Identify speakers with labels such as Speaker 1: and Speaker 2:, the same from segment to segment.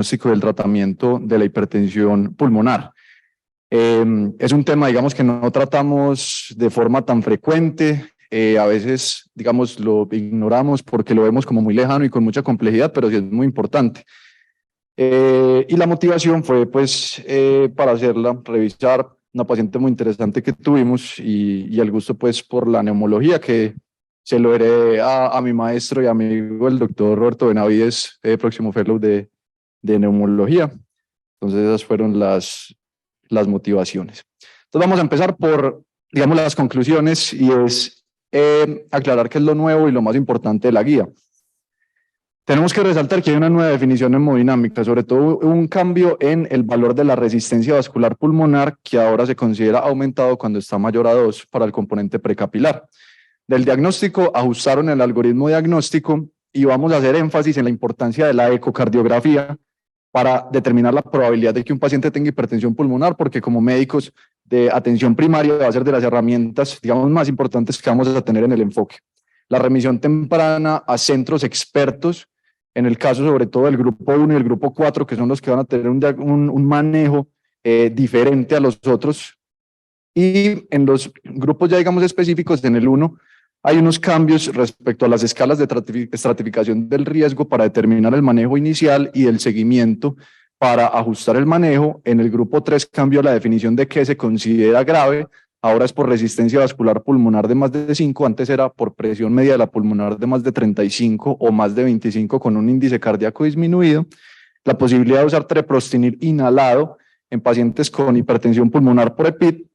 Speaker 1: diagnóstico y el tratamiento de la hipertensión pulmonar. Es un tema, digamos, que no tratamos de forma tan frecuente. A veces, digamos, lo ignoramos porque lo vemos como muy lejano y con mucha complejidad, pero sí es muy importante. Y la motivación fue, pues, para hacerla, revisar una paciente muy interesante que tuvimos y el gusto, pues, por la neumología, que se lo heredé a mi maestro y amigo, el doctor Roberto Benavides, próximo fellow de neumología. Entonces, esas fueron las motivaciones. Entonces, vamos a empezar por, digamos, las conclusiones y es aclarar qué es lo nuevo y lo más importante de la guía. Tenemos que resaltar que hay una nueva definición hemodinámica, sobre todo un cambio en el valor de la resistencia vascular pulmonar, que ahora se considera aumentado cuando está mayor a 2 para el componente precapilar. Del diagnóstico ajustaron el algoritmo diagnóstico y vamos a hacer énfasis en la importancia de la ecocardiografía para determinar la probabilidad de que un paciente tenga hipertensión pulmonar, porque como médicos de atención primaria va a ser de las herramientas, digamos, más importantes que vamos a tener en el enfoque. La remisión temprana a centros expertos, en el caso sobre todo del grupo 1 y el grupo 4, que son los que van a tener un manejo diferente a los otros. Y en los grupos ya, digamos, específicos, en el 1, hay unos cambios respecto a las escalas de estratificación del riesgo para determinar el manejo inicial y el seguimiento para ajustar el manejo. En el grupo 3 cambió la definición de qué se considera grave. Ahora es por resistencia vascular pulmonar de más de 5, antes era por presión media de la pulmonar de más de 35 o más de 25 con un índice cardíaco disminuido. La posibilidad de usar treprostinil inhalado en pacientes con hipertensión pulmonar por EPID.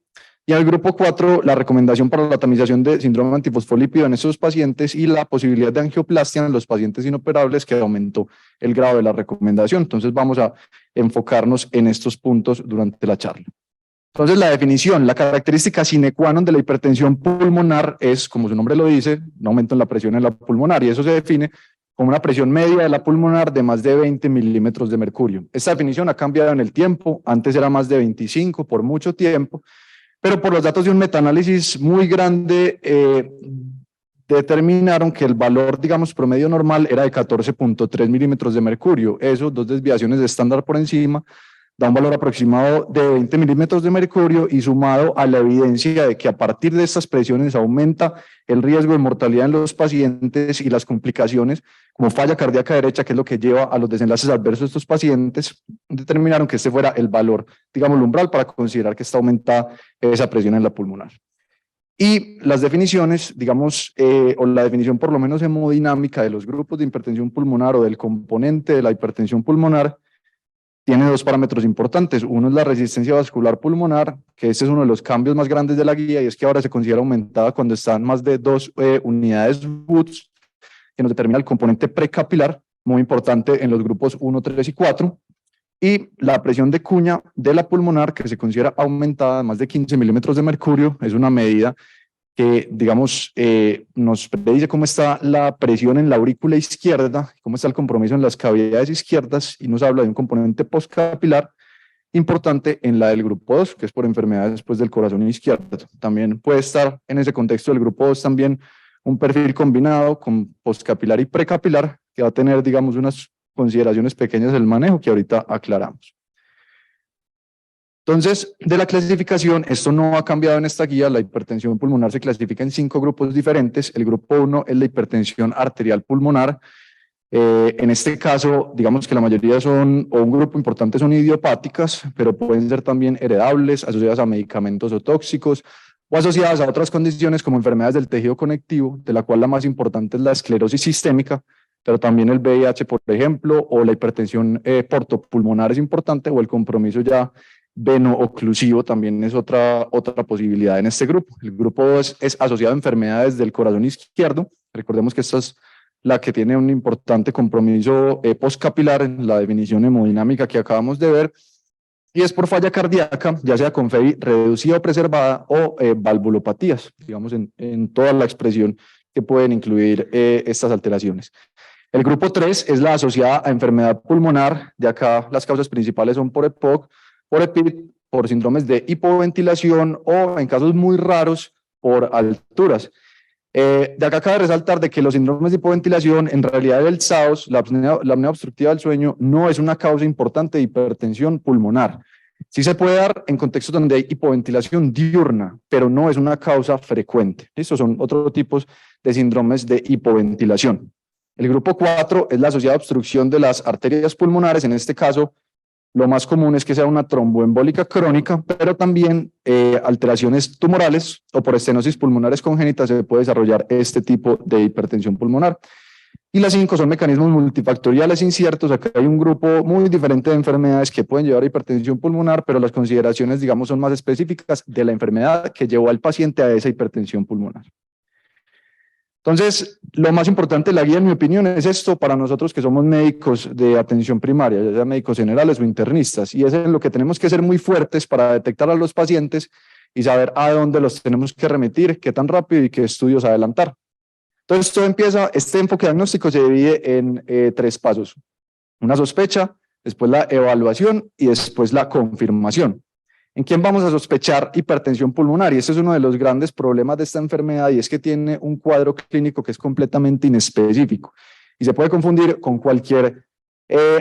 Speaker 1: Y en el grupo 4, la recomendación para la tamización de síndrome antifosfolípido en esos pacientes y la posibilidad de angioplastia en los pacientes inoperables, que aumentó el grado de la recomendación. Entonces vamos a enfocarnos en estos puntos durante la charla. Entonces la definición, la característica sine qua non de la hipertensión pulmonar es, como su nombre lo dice, un aumento en la presión en la pulmonar, y eso se define como una presión media de la pulmonar de más de 20 milímetros de mercurio. Esta definición ha cambiado en el tiempo, antes era más de 25 por mucho tiempo, pero por los datos de un metaanálisis muy grande determinaron que el valor, digamos, promedio normal era de 14.3 milímetros de mercurio. Eso, 2 desviaciones de estándar por encima, da un valor aproximado de 20 milímetros de mercurio, y sumado a la evidencia de que a partir de estas presiones aumenta el riesgo de mortalidad en los pacientes y las complicaciones como falla cardíaca derecha, que es lo que lleva a los desenlaces adversos de estos pacientes, determinaron que este fuera el valor, digamos, el umbral para considerar que está aumentada esa presión en la pulmonar. Y las definiciones, digamos, o la definición por lo menos hemodinámica de los grupos de hipertensión pulmonar o del componente de la hipertensión pulmonar, tiene 2 parámetros importantes. Uno es la resistencia vascular pulmonar, que este es uno de los cambios más grandes de la guía, y es que ahora se considera aumentada cuando están más de 2 unidades Woods, que nos determina el componente precapilar, muy importante en los grupos 1, 3 y 4, y la presión de cuña de la pulmonar, que se considera aumentada a más de 15 milímetros de mercurio. Es una medida que, digamos, nos predice cómo está la presión en la aurícula izquierda, cómo está el compromiso en las cavidades izquierdas, y nos habla de un componente postcapilar importante en la del grupo 2, que es por enfermedades después del corazón izquierdo. También puede estar en ese contexto del grupo 2 también un perfil combinado con postcapilar y precapilar, que va a tener, digamos, unas consideraciones pequeñas del manejo que ahorita aclaramos. Entonces, de la clasificación, esto no ha cambiado en esta guía. La hipertensión pulmonar se clasifica en 5 grupos diferentes. El grupo 1 es la hipertensión arterial pulmonar. En este caso, digamos que la mayoría son, o un grupo importante son idiopáticas, pero pueden ser también heredables, asociadas a medicamentos o tóxicos, o asociadas a otras condiciones como enfermedades del tejido conectivo, de la cual la más importante es la esclerosis sistémica, pero también el VIH, por ejemplo, o la hipertensión portopulmonar es importante, o el compromiso ya veno-oclusivo también es otra posibilidad en este grupo. El grupo 2 es asociado a enfermedades del corazón izquierdo. Recordemos que esta es la que tiene un importante compromiso postcapilar en la definición hemodinámica que acabamos de ver, y es por falla cardíaca, ya sea con FEBI reducida o preservada, o valvulopatías, digamos, en toda la expresión que pueden incluir estas alteraciones. El grupo 3 es la asociada a enfermedad pulmonar. De acá las causas principales son por EPOC, por EPID, por síndromes de hipoventilación o, en casos muy raros, por alturas. De acá cabe resaltar de que los síndromes de hipoventilación, en realidad el SAOS, la apnea obstructiva del sueño, no es una causa importante de hipertensión pulmonar. Sí se puede dar en contextos donde hay hipoventilación diurna, pero no es una causa frecuente. Estos son otros tipos de síndromes de hipoventilación. El grupo 4 es la asociada obstrucción de las arterias pulmonares. En este caso, lo más común es que sea una tromboembólica crónica, pero también alteraciones tumorales o por estenosis pulmonares congénitas se puede desarrollar este tipo de hipertensión pulmonar. Y las 5 son mecanismos multifactoriales inciertos. Acá hay un grupo muy diferente de enfermedades que pueden llevar a hipertensión pulmonar, pero las consideraciones, digamos, son más específicas de la enfermedad que llevó al paciente a esa hipertensión pulmonar. Entonces, lo más importante de la guía, en mi opinión, es esto para nosotros que somos médicos de atención primaria, ya sea médicos generales o internistas, y es en lo que tenemos que ser muy fuertes para detectar a los pacientes y saber a dónde los tenemos que remitir, qué tan rápido y qué estudios adelantar. Entonces, todo empieza, este enfoque diagnóstico se divide en 3 pasos. Una sospecha, después la evaluación y después la confirmación. ¿En quién vamos a sospechar hipertensión pulmonar? Y este es uno de los grandes problemas de esta enfermedad, y es que tiene un cuadro clínico que es completamente inespecífico y se puede confundir con cualquier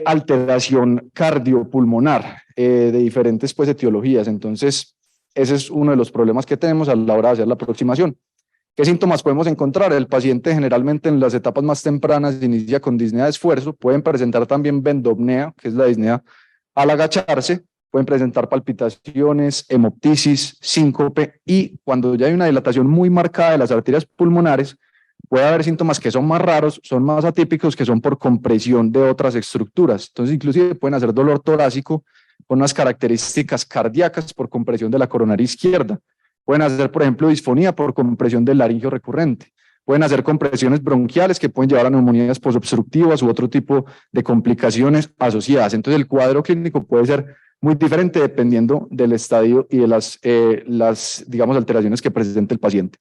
Speaker 1: alteración cardiopulmonar de diferentes pues, etiologías. Entonces, ese es uno de los problemas que tenemos a la hora de hacer la aproximación. ¿Qué síntomas podemos encontrar? El paciente generalmente en las etapas más tempranas inicia con disnea de esfuerzo, pueden presentar también bendopnea, que es la disnea al agacharse, pueden presentar palpitaciones, hemoptisis, síncope, y cuando ya hay una dilatación muy marcada de las arterias pulmonares, puede haber síntomas que son más raros, son más atípicos, que son por compresión de otras estructuras. Entonces, inclusive pueden hacer dolor torácico con unas características cardíacas por compresión de la coronaria izquierda. Pueden hacer, por ejemplo, disfonía por compresión del laringio recurrente. Pueden hacer compresiones bronquiales que pueden llevar a neumonías posobstructivas u otro tipo de complicaciones asociadas. Entonces, el cuadro clínico puede ser muy diferente dependiendo del estadio y de las digamos, alteraciones que presente el paciente.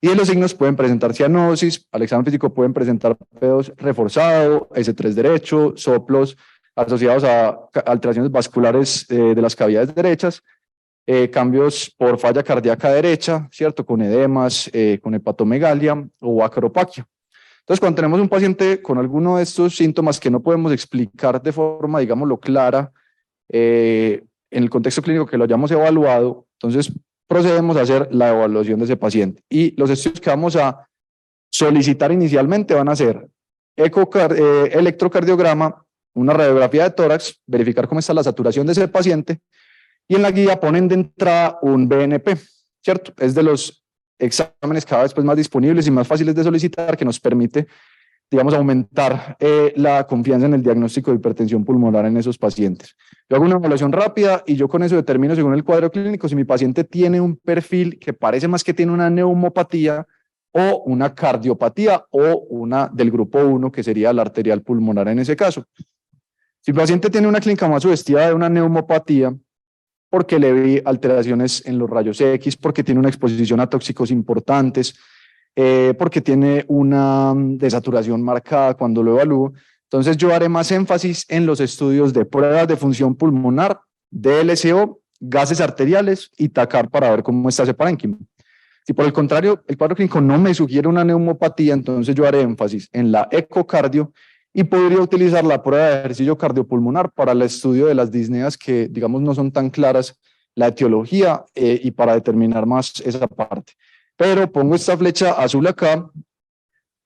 Speaker 1: Y de los signos pueden presentar cianosis, al examen físico pueden presentar P2 reforzado, S3 derecho, soplos asociados a alteraciones vasculares de las cavidades derechas, cambios por falla cardíaca derecha, ¿cierto? Con edemas, con hepatomegalia o acropaquia. Entonces, cuando tenemos un paciente con alguno de estos síntomas que no podemos explicar de forma, digámoslo, clara, en el contexto clínico que lo hayamos evaluado, entonces procedemos a hacer la evaluación de ese paciente. Y los estudios que vamos a solicitar inicialmente van a ser electrocardiograma, una radiografía de tórax, verificar cómo está la saturación de ese paciente, y en la guía ponen de entrada un BNP, ¿cierto? Es de los exámenes cada vez pues, más disponibles y más fáciles de solicitar, que nos permite, digamos, aumentar la confianza en el diagnóstico de hipertensión pulmonar en esos pacientes. Yo hago una evaluación rápida y yo con eso determino, según el cuadro clínico, si mi paciente tiene un perfil que parece más que tiene una neumopatía o una cardiopatía o una del grupo 1, que sería la arterial pulmonar en ese caso. Si el paciente tiene una clínica más sugestiva de una neumopatía, porque le vi alteraciones en los rayos X, porque tiene una exposición a tóxicos importantes, porque tiene una desaturación marcada cuando lo evalúo, entonces yo haré más énfasis en los estudios de pruebas de función pulmonar, DLCO, gases arteriales y TACAR para ver cómo está ese parénquima. Si por el contrario el cuadro clínico no me sugiere una neumopatía, entonces yo haré énfasis en la ecocardio y podría utilizar la prueba de ejercicio cardiopulmonar para el estudio de las disneas que, digamos, no son tan claras la etiología y para determinar más esa parte. Pero pongo esta flecha azul acá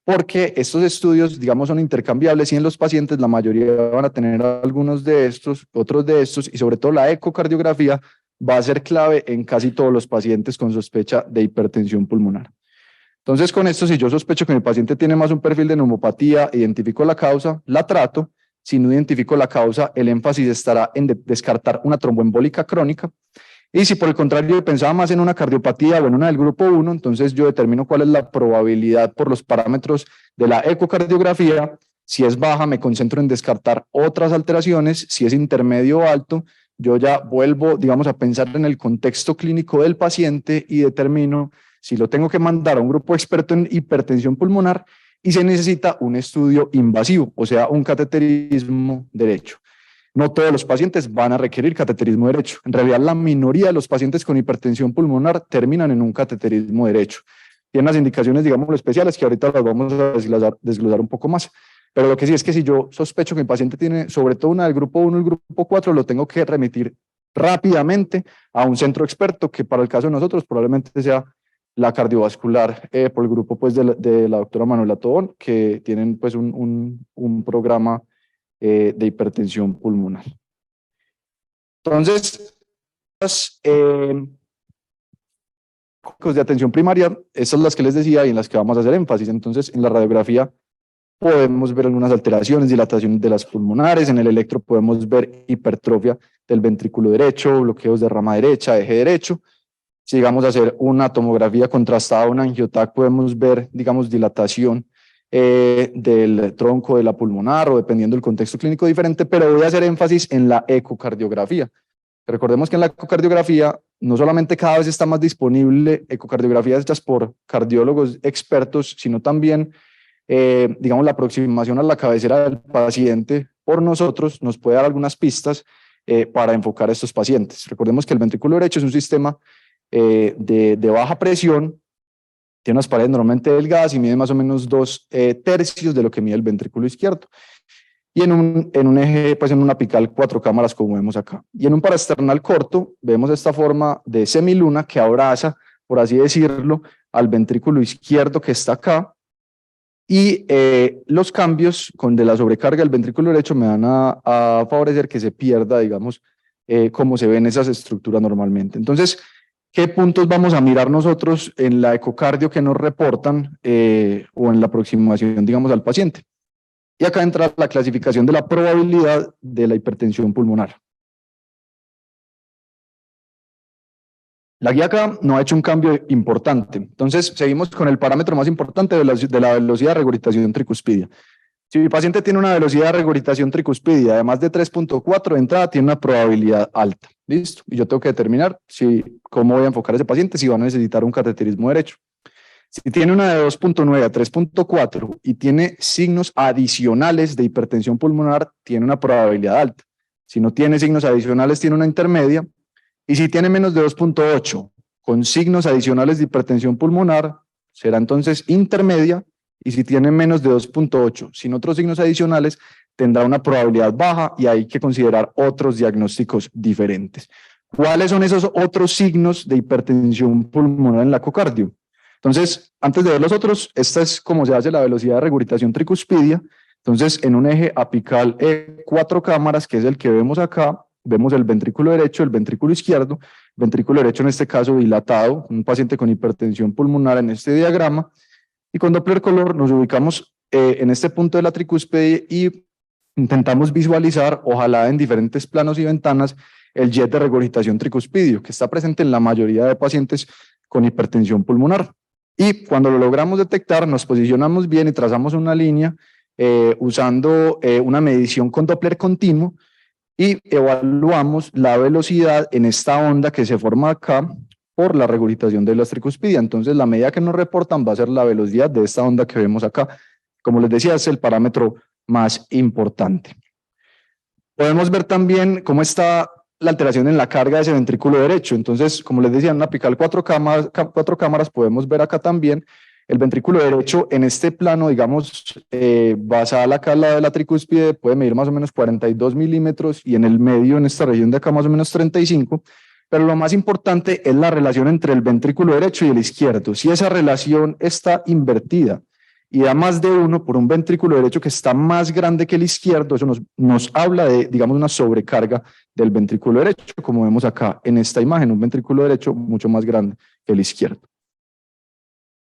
Speaker 1: porque estos estudios, digamos, son intercambiables y en los pacientes la mayoría van a tener algunos de estos, otros de estos, y sobre todo la ecocardiografía va a ser clave en casi todos los pacientes con sospecha de hipertensión pulmonar. Entonces, con esto, si yo sospecho que mi paciente tiene más un perfil de neumopatía, identifico la causa, la trato. Si no identifico la causa, el énfasis estará en descartar una tromboembólica crónica. Y si por el contrario pensaba más en una cardiopatía o en una del grupo 1, entonces yo determino cuál es la probabilidad por los parámetros de la ecocardiografía. Si es baja, me concentro en descartar otras alteraciones. Si es intermedio o alto, yo ya vuelvo, digamos, a pensar en el contexto clínico del paciente y determino si lo tengo que mandar a un grupo experto en hipertensión pulmonar y se necesita un estudio invasivo, o sea, un cateterismo derecho. No todos los pacientes van a requerir cateterismo derecho. En realidad, la minoría de los pacientes con hipertensión pulmonar terminan en un cateterismo derecho. tiene las indicaciones, digamos, especiales que ahorita las vamos a desglosar un poco más. Pero lo que sí es que si yo sospecho que mi paciente tiene sobre todo una del grupo 1 y el grupo 4, lo tengo que remitir rápidamente a un centro experto, que para el caso de nosotros probablemente sea la cardiovascular, por el grupo pues de la doctora Manuela Tobón, que tienen pues un programa de hipertensión pulmonar. Entonces, de atención primaria, estas son las que les decía y en las que vamos a hacer énfasis. Entonces, en la radiografía podemos ver algunas alteraciones, dilatación de las pulmonares, en el electro podemos ver hipertrofia del ventrículo derecho, bloqueos de rama derecha, eje derecho. Si llegamos a hacer una tomografía contrastada, un angiotac, podemos ver, digamos, dilatación del tronco de la pulmonar o dependiendo del contexto clínico diferente, pero voy a hacer énfasis en la ecocardiografía. Recordemos que en la ecocardiografía no solamente cada vez está más disponible ecocardiografías hechas por cardiólogos expertos, sino también, digamos, la aproximación a la cabecera del paciente por nosotros nos puede dar algunas pistas para enfocar a estos pacientes. Recordemos que el ventrículo derecho es un sistema de baja presión, tiene unas paredes normalmente delgadas y mide más o menos 2/3 de lo que mide el ventrículo izquierdo. Y en un eje, pues en una apical 4 cámaras como vemos acá. Y en un paraesternal corto vemos esta forma de semiluna que abraza, por así decirlo, al ventrículo izquierdo que está acá. Y los cambios de la sobrecarga del ventrículo derecho me van a favorecer que se pierda, digamos, cómo se ven esas estructuras normalmente. Entonces, ¿qué puntos vamos a mirar nosotros en la ecocardio que nos reportan o en la aproximación, digamos, al paciente? Y acá entra la clasificación de la probabilidad de la hipertensión pulmonar. La guía acá no ha hecho un cambio importante. Entonces, seguimos con el parámetro más importante de la velocidad de regurgitación tricuspidia. Si mi paciente tiene una velocidad de regurgitación tricuspidia de más de 3.4 de entrada, tiene una probabilidad alta. ¿Listo? Y yo tengo que determinar cómo voy a enfocar a ese paciente, si va a necesitar un cateterismo derecho. Si tiene una de 2.9 a 3.4 y tiene signos adicionales de hipertensión pulmonar, tiene una probabilidad alta. Si no tiene signos adicionales, tiene una intermedia. Y si tiene menos de 2.8 con signos adicionales de hipertensión pulmonar, será entonces intermedia. Y si tiene menos de 2.8 sin otros signos adicionales, tendrá una probabilidad baja y hay que considerar otros diagnósticos diferentes. ¿Cuáles son esos otros signos de hipertensión pulmonar en la ecocardio? Entonces, antes de ver los otros, esta es como se hace la velocidad de regurgitación tricuspidia. Entonces, en un eje apical 4 cámaras, que es el que vemos acá, vemos el ventrículo derecho, el ventrículo izquierdo, ventrículo derecho en este caso dilatado, un paciente con hipertensión pulmonar en este diagrama, y con Doppler color nos ubicamos en este punto de la tricúspide y intentamos visualizar, ojalá en diferentes planos y ventanas, el jet de regurgitación tricuspidio, que está presente en la mayoría de pacientes con hipertensión pulmonar. Y cuando lo logramos detectar, nos posicionamos bien y trazamos una línea usando una medición con Doppler continuo y evaluamos la velocidad en esta onda que se forma acá por la regurgitación de la tricuspidia. Entonces, la medida que nos reportan va a ser la velocidad de esta onda que vemos acá. Como les decía, es el parámetro más importante. Podemos ver también cómo está la alteración en la carga de ese ventrículo derecho. Entonces, como les decía, en una apical 4 cámaras podemos ver acá también el ventrículo derecho en este plano, digamos, basal acá al lado de la tricúspide, puede medir más o menos 42 milímetros y en el medio, en esta región de acá, más o menos 35. Pero lo más importante es la relación entre el ventrículo derecho y el izquierdo. Si esa relación está invertida y da más de 1 por un ventrículo derecho que está más grande que el izquierdo, eso nos habla de, digamos, una sobrecarga del ventrículo derecho, como vemos acá en esta imagen, un ventrículo derecho mucho más grande que el izquierdo.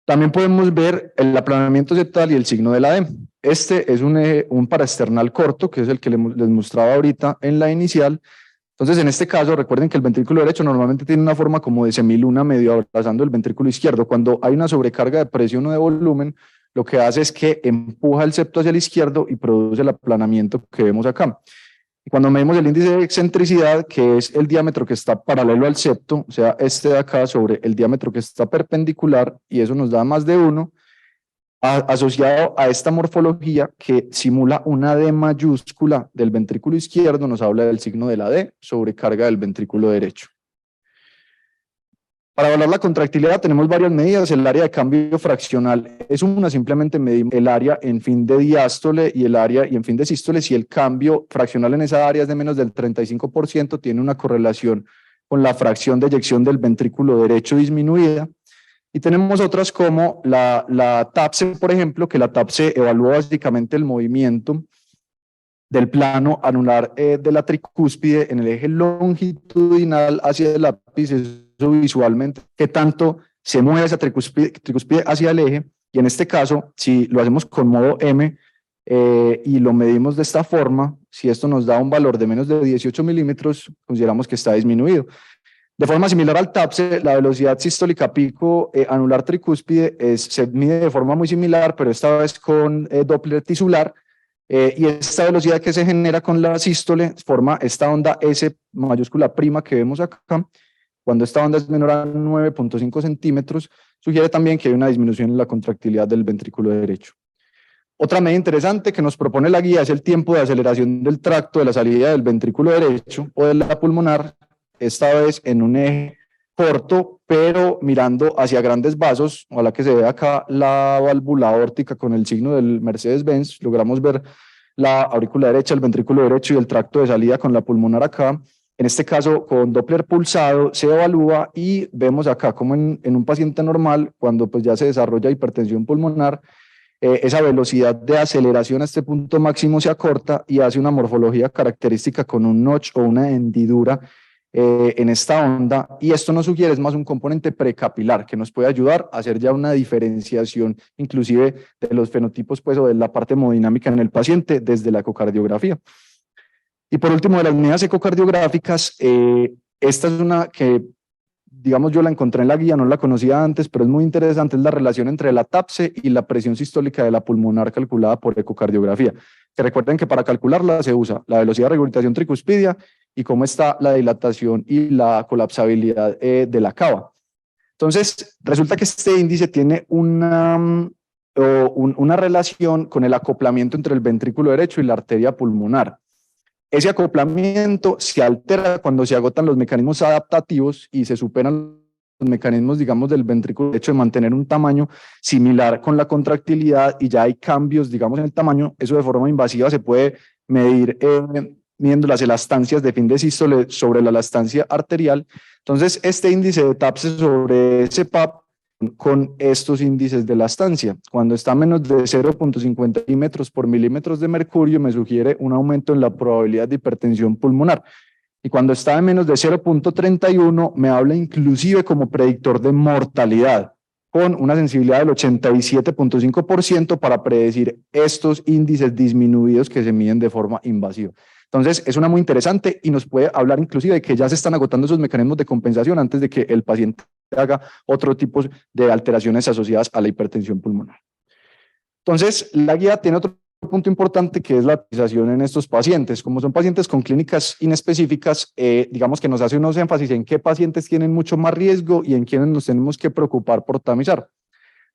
Speaker 1: También podemos ver el aplanamiento septal y el signo de la D. Este es un paraesternal corto, que es el que les mostraba ahorita en la inicial. Entonces, en este caso, recuerden que el ventrículo derecho normalmente tiene una forma como de semiluna medio abrazando el ventrículo izquierdo. Cuando hay una sobrecarga de presión o de volumen, lo que hace es que empuja el septo hacia el izquierdo y produce el aplanamiento que vemos acá. Y cuando medimos el índice de excentricidad, que es el diámetro que está paralelo al septo, o sea, este de acá sobre el diámetro que está perpendicular, y eso nos da más de 1, asociado a esta morfología que simula una D mayúscula del ventrículo izquierdo, nos habla del signo de la D, sobrecarga del ventrículo derecho. Para evaluar la contractilidad tenemos varias medidas. El área de cambio fraccional es una, simplemente medimos el área en fin de diástole y el área y en fin de sístole. Si el cambio fraccional en esa área es de menos del 35%, tiene una correlación con la fracción de eyección del ventrículo derecho disminuida. Y tenemos otras como la TAPSE, por ejemplo, que la TAPSE evalúa básicamente el movimiento del plano anular de la tricúspide en el eje longitudinal hacia el ápice, eso visualmente, qué tanto se mueve esa tricúspide hacia el eje, y en este caso, si lo hacemos con modo M y lo medimos de esta forma, si esto nos da un valor de menos de 18 milímetros, consideramos que está disminuido. De forma similar al TAPSE, la velocidad sistólica pico anular tricúspide se mide de forma muy similar, pero esta vez con Doppler tisular, y esta velocidad que se genera con la sístole forma esta onda S mayúscula prima que vemos acá. Cuando esta onda es menor a 9.5 centímetros, sugiere también que hay una disminución en la contractilidad del ventrículo derecho. Otra medida interesante que nos propone la guía es el tiempo de aceleración del tracto de la salida del ventrículo derecho o de la pulmonar, esta vez en un eje corto, pero mirando hacia grandes vasos. Ojalá que se vea acá la válvula aórtica con el signo del Mercedes-Benz. Logramos ver la aurícula derecha, el ventrículo derecho y el tracto de salida con la pulmonar acá. En este caso, con Doppler pulsado se evalúa y vemos acá como en un paciente normal, cuando pues ya se desarrolla hipertensión pulmonar, esa velocidad de aceleración a este punto máximo se acorta y hace una morfología característica con un notch o una hendidura en esta onda, y esto nos sugiere es más un componente precapilar que nos puede ayudar a hacer ya una diferenciación inclusive de los fenotipos pues, o de la parte hemodinámica en el paciente desde la ecocardiografía. Y por último, de las medidas ecocardiográficas, esta es una que digamos yo la encontré en la guía, no la conocía antes, pero es muy interesante, es la relación entre la TAPSE y la presión sistólica de la pulmonar calculada por ecocardiografía. Que recuerden que para calcularla se usa la velocidad de regurgitación tricuspidia y cómo está la dilatación y la colapsabilidad de la cava. Entonces, resulta que este índice tiene una relación con el acoplamiento entre el ventrículo derecho y la arteria pulmonar. Ese acoplamiento se altera cuando se agotan los mecanismos adaptativos y se superan los mecanismos, digamos, del ventrículo derecho de mantener un tamaño similar con la contractilidad, y ya hay cambios, digamos, en el tamaño. Eso de forma invasiva se puede medir midiendo las elastancias de fin de sístole sobre la elastancia arterial. Entonces, este índice de TAPSE sobre ese PAP con estos índices de elastancia. Cuando está a menos de 0.50 milímetros por milímetros de mercurio, me sugiere un aumento en la probabilidad de hipertensión pulmonar. Y cuando está a menos de 0.31, me habla inclusive como predictor de mortalidad, con una sensibilidad del 87.5% para predecir estos índices disminuidos que se miden de forma invasiva. Entonces, es una muy interesante y nos puede hablar inclusive de que ya se están agotando esos mecanismos de compensación antes de que el paciente haga otro tipo de alteraciones asociadas a la hipertensión pulmonar. Entonces, la guía tiene otro punto importante que es la utilización en estos pacientes. Como son pacientes con clínicas inespecíficas, digamos que nos hace unos énfasis en qué pacientes tienen mucho más riesgo y en quienes nos tenemos que preocupar por tamizar.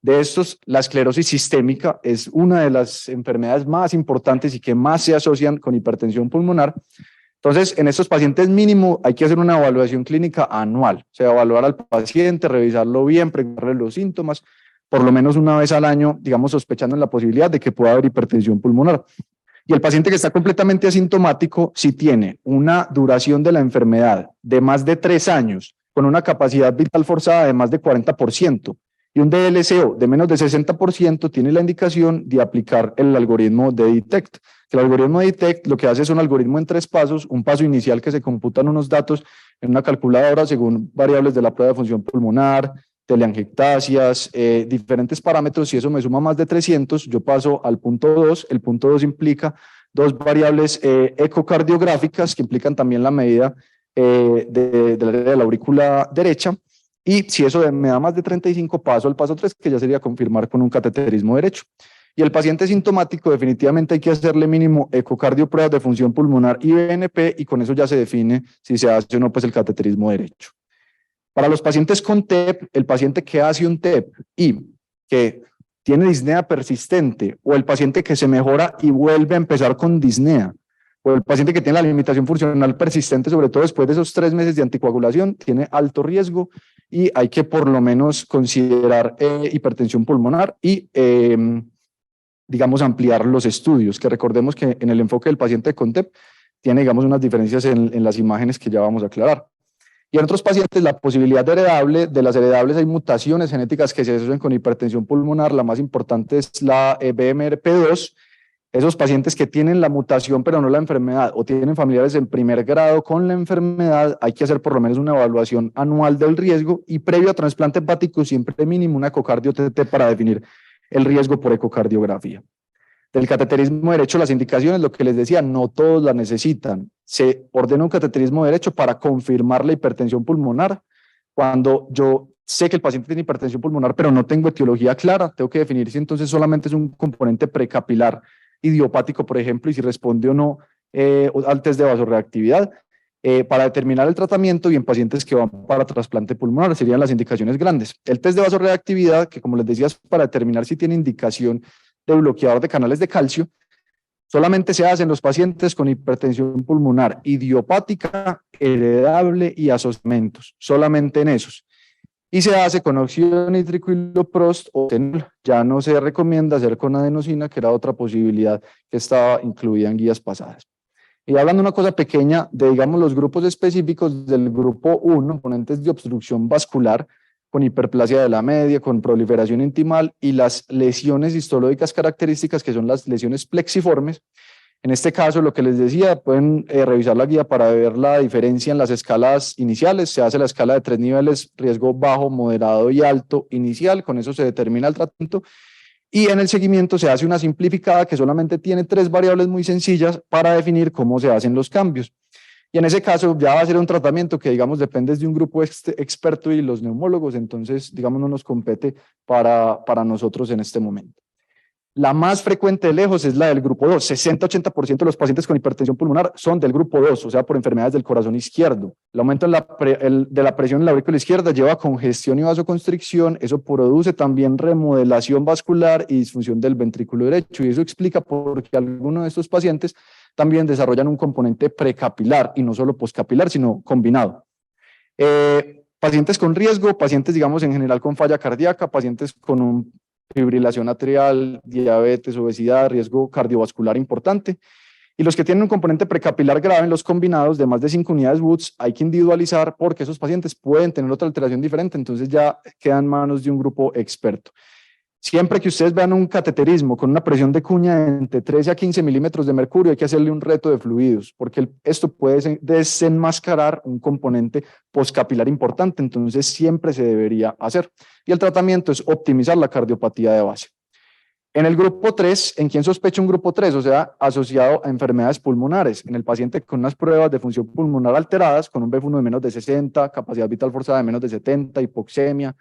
Speaker 1: De estos, la esclerosis sistémica es una de las enfermedades más importantes y que más se asocian con hipertensión pulmonar. Entonces, en estos pacientes mínimo hay que hacer una evaluación clínica anual, o sea, evaluar al paciente, revisarlo bien, preguntarle los síntomas, por lo menos una vez al año, digamos, sospechando en la posibilidad de que pueda haber hipertensión pulmonar. Y el paciente que está completamente asintomático, si tiene una duración de la enfermedad de más de 3 años, con una capacidad vital forzada de más de 40%, y un DLCO de menos de 60%, tiene la indicación de aplicar el algoritmo de DETECT. El algoritmo de DETECT lo que hace es un algoritmo en 3 pasos, un paso inicial que se computan unos datos en una calculadora según variables de la prueba de función pulmonar, teleangiectasias, diferentes parámetros. Si eso me suma más de 300, yo paso al punto 2. El punto 2 implica 2 variables ecocardiográficas que implican también la medida de la aurícula derecha. Y si eso me da más de 35, paso al paso 3, que ya sería confirmar con un cateterismo derecho. Y el paciente sintomático definitivamente hay que hacerle mínimo ecocardio, pruebas de función pulmonar y BNP, y con eso ya se define si se hace o no pues el cateterismo derecho. Para los pacientes con TEP, el paciente que hace un TEP y que tiene disnea persistente, o el paciente que se mejora y vuelve a empezar con disnea, o el paciente que tiene la limitación funcional persistente, sobre todo después de esos 3 meses de anticoagulación, tiene alto riesgo y hay que por lo menos considerar hipertensión pulmonar y, digamos, ampliar los estudios, que recordemos que en el enfoque del paciente con TEP tiene, digamos, unas diferencias en las imágenes que ya vamos a aclarar. Y en otros pacientes, la posibilidad de las heredables, hay mutaciones genéticas que se asocian con hipertensión pulmonar. La más importante es la BMRP2. Esos pacientes que tienen la mutación pero no la enfermedad, o tienen familiares en primer grado con la enfermedad, hay que hacer por lo menos una evaluación anual del riesgo y previo a trasplante hepático siempre mínimo una ecocardio-TT para definir el riesgo por ecocardiografía. Del cateterismo derecho, las indicaciones, lo que les decía, no todos la necesitan. Se ordena un cateterismo derecho para confirmar la hipertensión pulmonar. Cuando yo sé que el paciente tiene hipertensión pulmonar, pero no tengo etiología clara, tengo que definir si entonces solamente es un componente precapilar idiopático, por ejemplo, y si responde o no al test de vasorreactividad. Para determinar el tratamiento y en pacientes que van para trasplante pulmonar serían las indicaciones grandes. El test de vasorreactividad, que como les decía, es para determinar si tiene indicación de bloqueador de canales de calcio, solamente se hace en los pacientes con hipertensión pulmonar idiopática, heredable y asociamientos, solamente en esos. Y se hace con óxido nítrico y loprost o etenol. Ya no se recomienda hacer con adenosina, que era otra posibilidad que estaba incluida en guías pasadas. Y hablando una cosa pequeña de, digamos, los grupos específicos del grupo 1, componentes de obstrucción vascular, con hiperplasia de la media, con proliferación intimal y las lesiones histológicas características, que son las lesiones plexiformes. En este caso, lo que les decía, pueden revisar la guía para ver la diferencia en las escalas iniciales. Se hace la escala de 3 niveles, riesgo bajo, moderado y alto inicial, con eso se determina el tratamiento. Y en el seguimiento se hace una simplificada que solamente tiene 3 variables muy sencillas para definir cómo se hacen los cambios. Y en ese caso ya va a ser un tratamiento que, digamos, depende de un grupo experto y los neumólogos, entonces, digamos, no nos compete para nosotros en este momento. La más frecuente de lejos es la del grupo 2. 60-80% de los pacientes con hipertensión pulmonar son del grupo 2, o sea, por enfermedades del corazón izquierdo. El aumento de la presión en la aurícula izquierda lleva a congestión y vasoconstricción. Eso produce también remodelación vascular y disfunción del ventrículo derecho. Y eso explica por qué algunos de estos pacientes también desarrollan un componente precapilar y no solo poscapilar, sino combinado. Pacientes con riesgo, pacientes, digamos, en general con falla cardíaca, pacientes con fibrilación atrial, diabetes, obesidad, riesgo cardiovascular importante. Y los que tienen un componente precapilar grave en los combinados de más de 5 unidades Woods, hay que individualizar porque esos pacientes pueden tener otra alteración diferente, entonces ya quedan en manos de un grupo experto. Siempre que ustedes vean un cateterismo con una presión de cuña de entre 13 a 15 milímetros de mercurio, hay que hacerle un reto de fluidos, porque esto puede desenmascarar un componente poscapilar importante, entonces siempre se debería hacer. Y el tratamiento es optimizar la cardiopatía de base. En el grupo 3, ¿en quién sospecha un grupo 3? O sea, asociado a enfermedades pulmonares. En el paciente con unas pruebas de función pulmonar alteradas, con un BF1 de menos de 60, capacidad vital forzada de menos de 70, hipoxemia,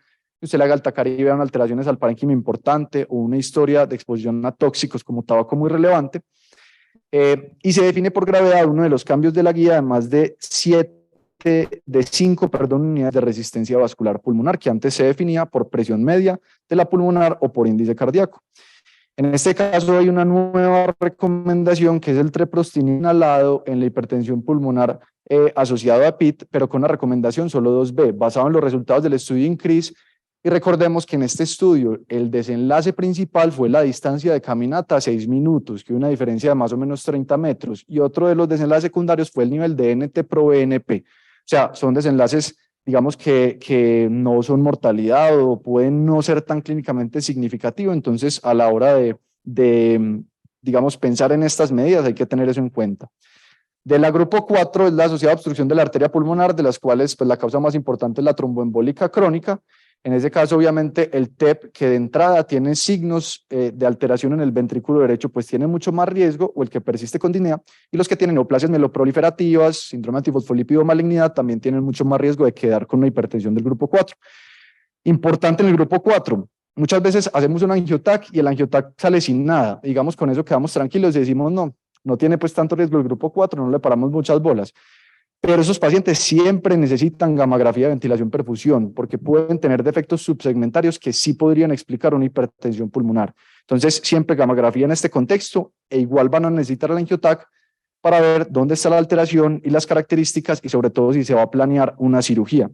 Speaker 1: usted le haga alta y vean alteraciones al parénquima importante o una historia de exposición a tóxicos como tabaco muy relevante. Y se define por gravedad uno de los cambios de la guía de más de 5 unidades de resistencia vascular pulmonar, que antes se definía por presión media de la pulmonar o por índice cardíaco. En este caso hay una nueva recomendación que es el treprostinil inhalado en la hipertensión pulmonar asociado a PIT, pero con una recomendación solo 2B, basado en los resultados del estudio INCREASE. Y recordemos que en este estudio el desenlace principal fue la distancia de caminata a 6 minutos, que hubo una diferencia de más o menos 30 metros, y otro de los desenlaces secundarios fue el nivel de NT-proBNP. O sea, son desenlaces, digamos, que no son mortalidad o pueden no ser tan clínicamente significativos, entonces a la hora de digamos, pensar en estas medidas hay que tener eso en cuenta. De la grupo 4 es la asociada a obstrucción de la arteria pulmonar, de las cuales pues, la causa más importante es la tromboembólica crónica. En ese caso, obviamente, el TEP, que de entrada tiene signos de alteración en el ventrículo derecho, pues tiene mucho más riesgo, o el que persiste con disnea, y los que tienen neoplasias mieloproliferativas, síndrome antifosfolípido, malignidad, también tienen mucho más riesgo de quedar con una hipertensión del grupo 4. Importante en el grupo 4, muchas veces hacemos un angiotac y el angiotac sale sin nada, digamos, con eso quedamos tranquilos y decimos, no tiene pues tanto riesgo el grupo 4, no le paramos muchas bolas. Pero esos pacientes siempre necesitan gamografía de ventilación perfusión porque pueden tener defectos subsegmentarios que sí podrían explicar una hipertensión pulmonar. Entonces, siempre gamografía en este contexto e igual van a necesitar el angiotac para ver dónde está la alteración y las características y sobre todo si se va a planear una cirugía.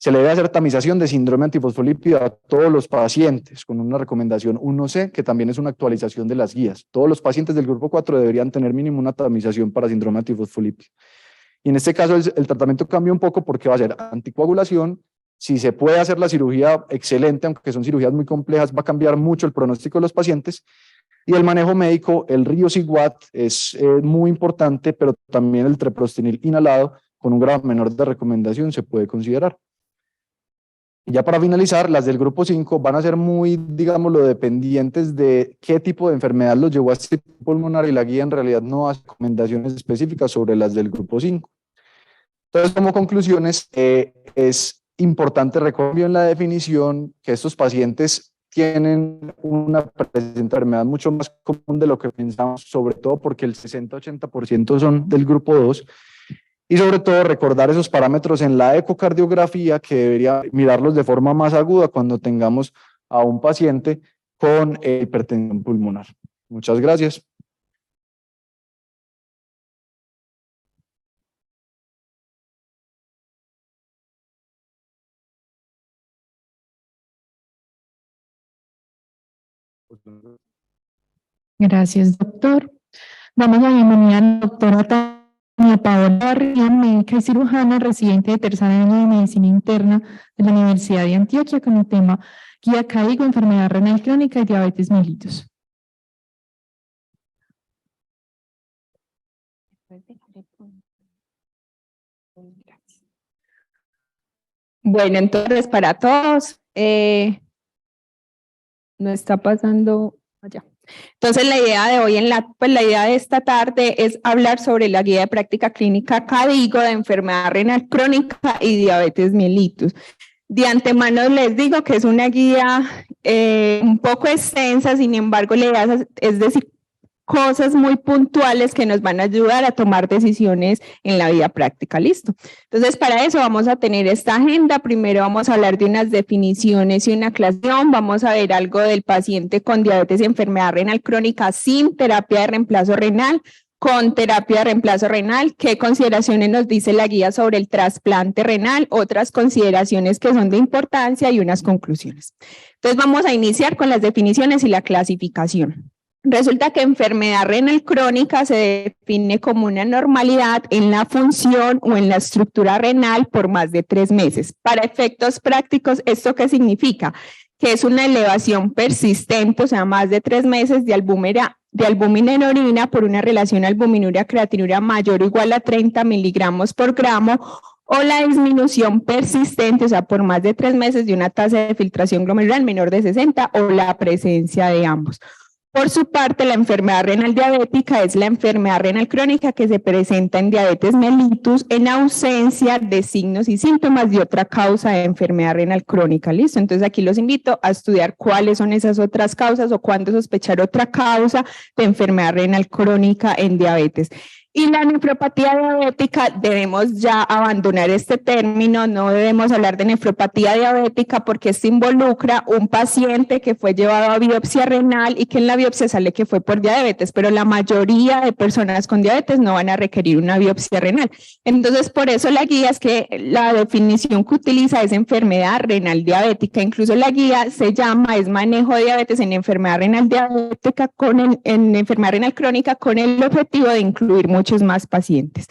Speaker 1: Se le debe hacer tamización de síndrome antifosfolípido a todos los pacientes con una recomendación 1C, que también es una actualización de las guías. Todos los pacientes del grupo 4 deberían tener mínimo una tamización para síndrome antifosfolípido. Y en este caso el tratamiento cambia un poco porque va a ser anticoagulación. Si se puede hacer la cirugía, excelente, aunque son cirugías muy complejas, va a cambiar mucho el pronóstico de los pacientes. Y el manejo médico, el Riociguat es muy importante, pero también el treprostinil inhalado con un grado menor de recomendación se puede considerar. Y ya para finalizar, las del grupo 5 van a ser muy, digámoslo, dependientes de qué tipo de enfermedad los llevó a este pulmonar y la guía en realidad no hace recomendaciones específicas sobre las del grupo 5. Entonces, como conclusiones, es importante recordar en la definición que estos pacientes tienen una presencia de enfermedad mucho más común de lo que pensamos, sobre todo porque el 60-80% son del grupo 2. Y sobre todo recordar esos parámetros en la ecocardiografía que debería mirarlos de forma más aguda cuando tengamos a un paciente con hipertensión pulmonar. Muchas gracias.
Speaker 2: Gracias, doctor. Damos la bienvenida a la doctora Tania Paola Barrián, médica y cirujana, residente de tercer año de Medicina Interna de la Universidad de Antioquia, con el tema guía CAIGO, enfermedad renal crónica y diabetes mellitus.
Speaker 3: Bueno, entonces para todos, no está pasando allá. Entonces la idea de hoy, la idea de esta tarde es hablar sobre la guía de práctica clínica CAIGO de enfermedad renal crónica y diabetes mellitus. De antemano les digo que es una guía un poco extensa, sin embargo la idea es decir cosas muy puntuales que nos van a ayudar a tomar decisiones en la vida práctica, ¿listo? Entonces, para eso vamos a tener esta agenda. Primero vamos a hablar de unas definiciones y una aclaración. Vamos a ver algo del paciente con diabetes y enfermedad renal crónica sin terapia de reemplazo renal, con terapia de reemplazo renal, qué consideraciones nos dice la guía sobre el trasplante renal, otras consideraciones que son de importancia y unas conclusiones. Entonces, vamos a iniciar con las definiciones y la clasificación. Resulta que enfermedad renal crónica se define como una anormalidad en la función o en la estructura renal por más de 3 meses. Para efectos prácticos, ¿esto qué significa? Que es una elevación persistente, o sea, más de 3 meses de albúmina en orina por una relación albuminuria-creatinura mayor o igual a 30 miligramos por gramo, o la disminución persistente, o sea, por más de 3 meses de una tasa de filtración glomerular menor de 60 o la presencia de ambos. Por su parte, la enfermedad renal diabética es la enfermedad renal crónica que se presenta en diabetes mellitus en ausencia de signos y síntomas de otra causa de enfermedad renal crónica. ¿Listo? Entonces aquí los invito a estudiar cuáles son esas otras causas o cuándo sospechar otra causa de enfermedad renal crónica en diabetes. Y la nefropatía diabética, debemos ya abandonar este término, no debemos hablar de nefropatía diabética porque esto involucra un paciente que fue llevado a biopsia renal y que en la biopsia sale que fue por diabetes, pero la mayoría de personas con diabetes no van a requerir una biopsia renal. Entonces, por eso la guía es que la definición que utiliza es enfermedad renal diabética, incluso la guía es manejo de diabetes en enfermedad renal diabética en enfermedad renal crónica con el objetivo de incluir muchos más pacientes.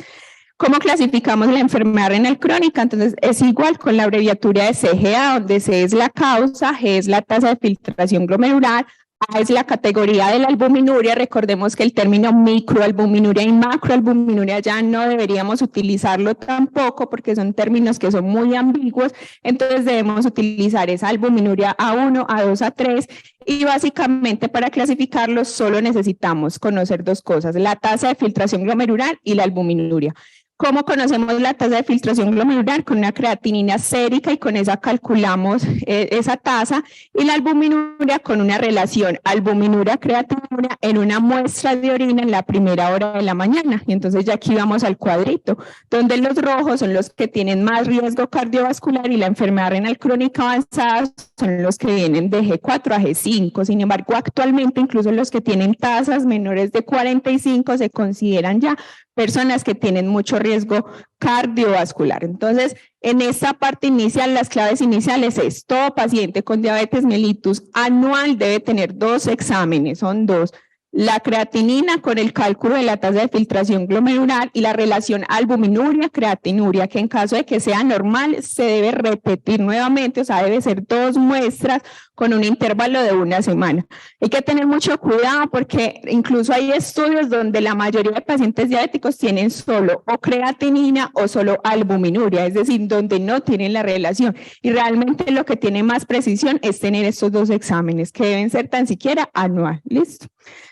Speaker 3: ¿Cómo clasificamos la enfermedad renal crónica? Entonces es igual con la abreviatura de CGA, donde C es la causa, G es la tasa de filtración glomerular, A es la categoría de la albuminuria. Recordemos que el término microalbuminuria y macroalbuminuria ya no deberíamos utilizarlo tampoco porque son términos que son muy ambiguos, entonces debemos utilizar esa albuminuria A1, A2, A3 y básicamente para clasificarlos solo necesitamos conocer 2 cosas, la tasa de filtración glomerular y la albuminuria. ¿Cómo conocemos la tasa de filtración glomerular? Con una creatinina sérica y con esa calculamos esa tasa, y la albuminuria con una relación albuminuria-creatinina en una muestra de orina en la primera hora de la mañana. Y entonces ya aquí vamos al cuadrito, donde los rojos son los que tienen más riesgo cardiovascular y la enfermedad renal crónica avanzada son los que vienen de G4 a G5. Sin embargo, actualmente incluso los que tienen tasas menores de 45 se consideran ya personas que tienen mucho riesgo cardiovascular. Entonces, en esta parte inicial, las claves iniciales es: todo paciente con diabetes mellitus anual debe tener 2 exámenes, son 2. La creatinina con el cálculo de la tasa de filtración glomerular y la relación albuminuria-creatinuria, que en caso de que sea normal se debe repetir nuevamente, o sea, debe ser 2 muestras con un intervalo de 1 semana. Hay que tener mucho cuidado porque incluso hay estudios donde la mayoría de pacientes diabéticos tienen solo o creatinina o solo albuminuria, es decir, donde no tienen la relación. Y realmente lo que tiene más precisión es tener estos 2 exámenes que deben ser tan siquiera anual. ¿Listo?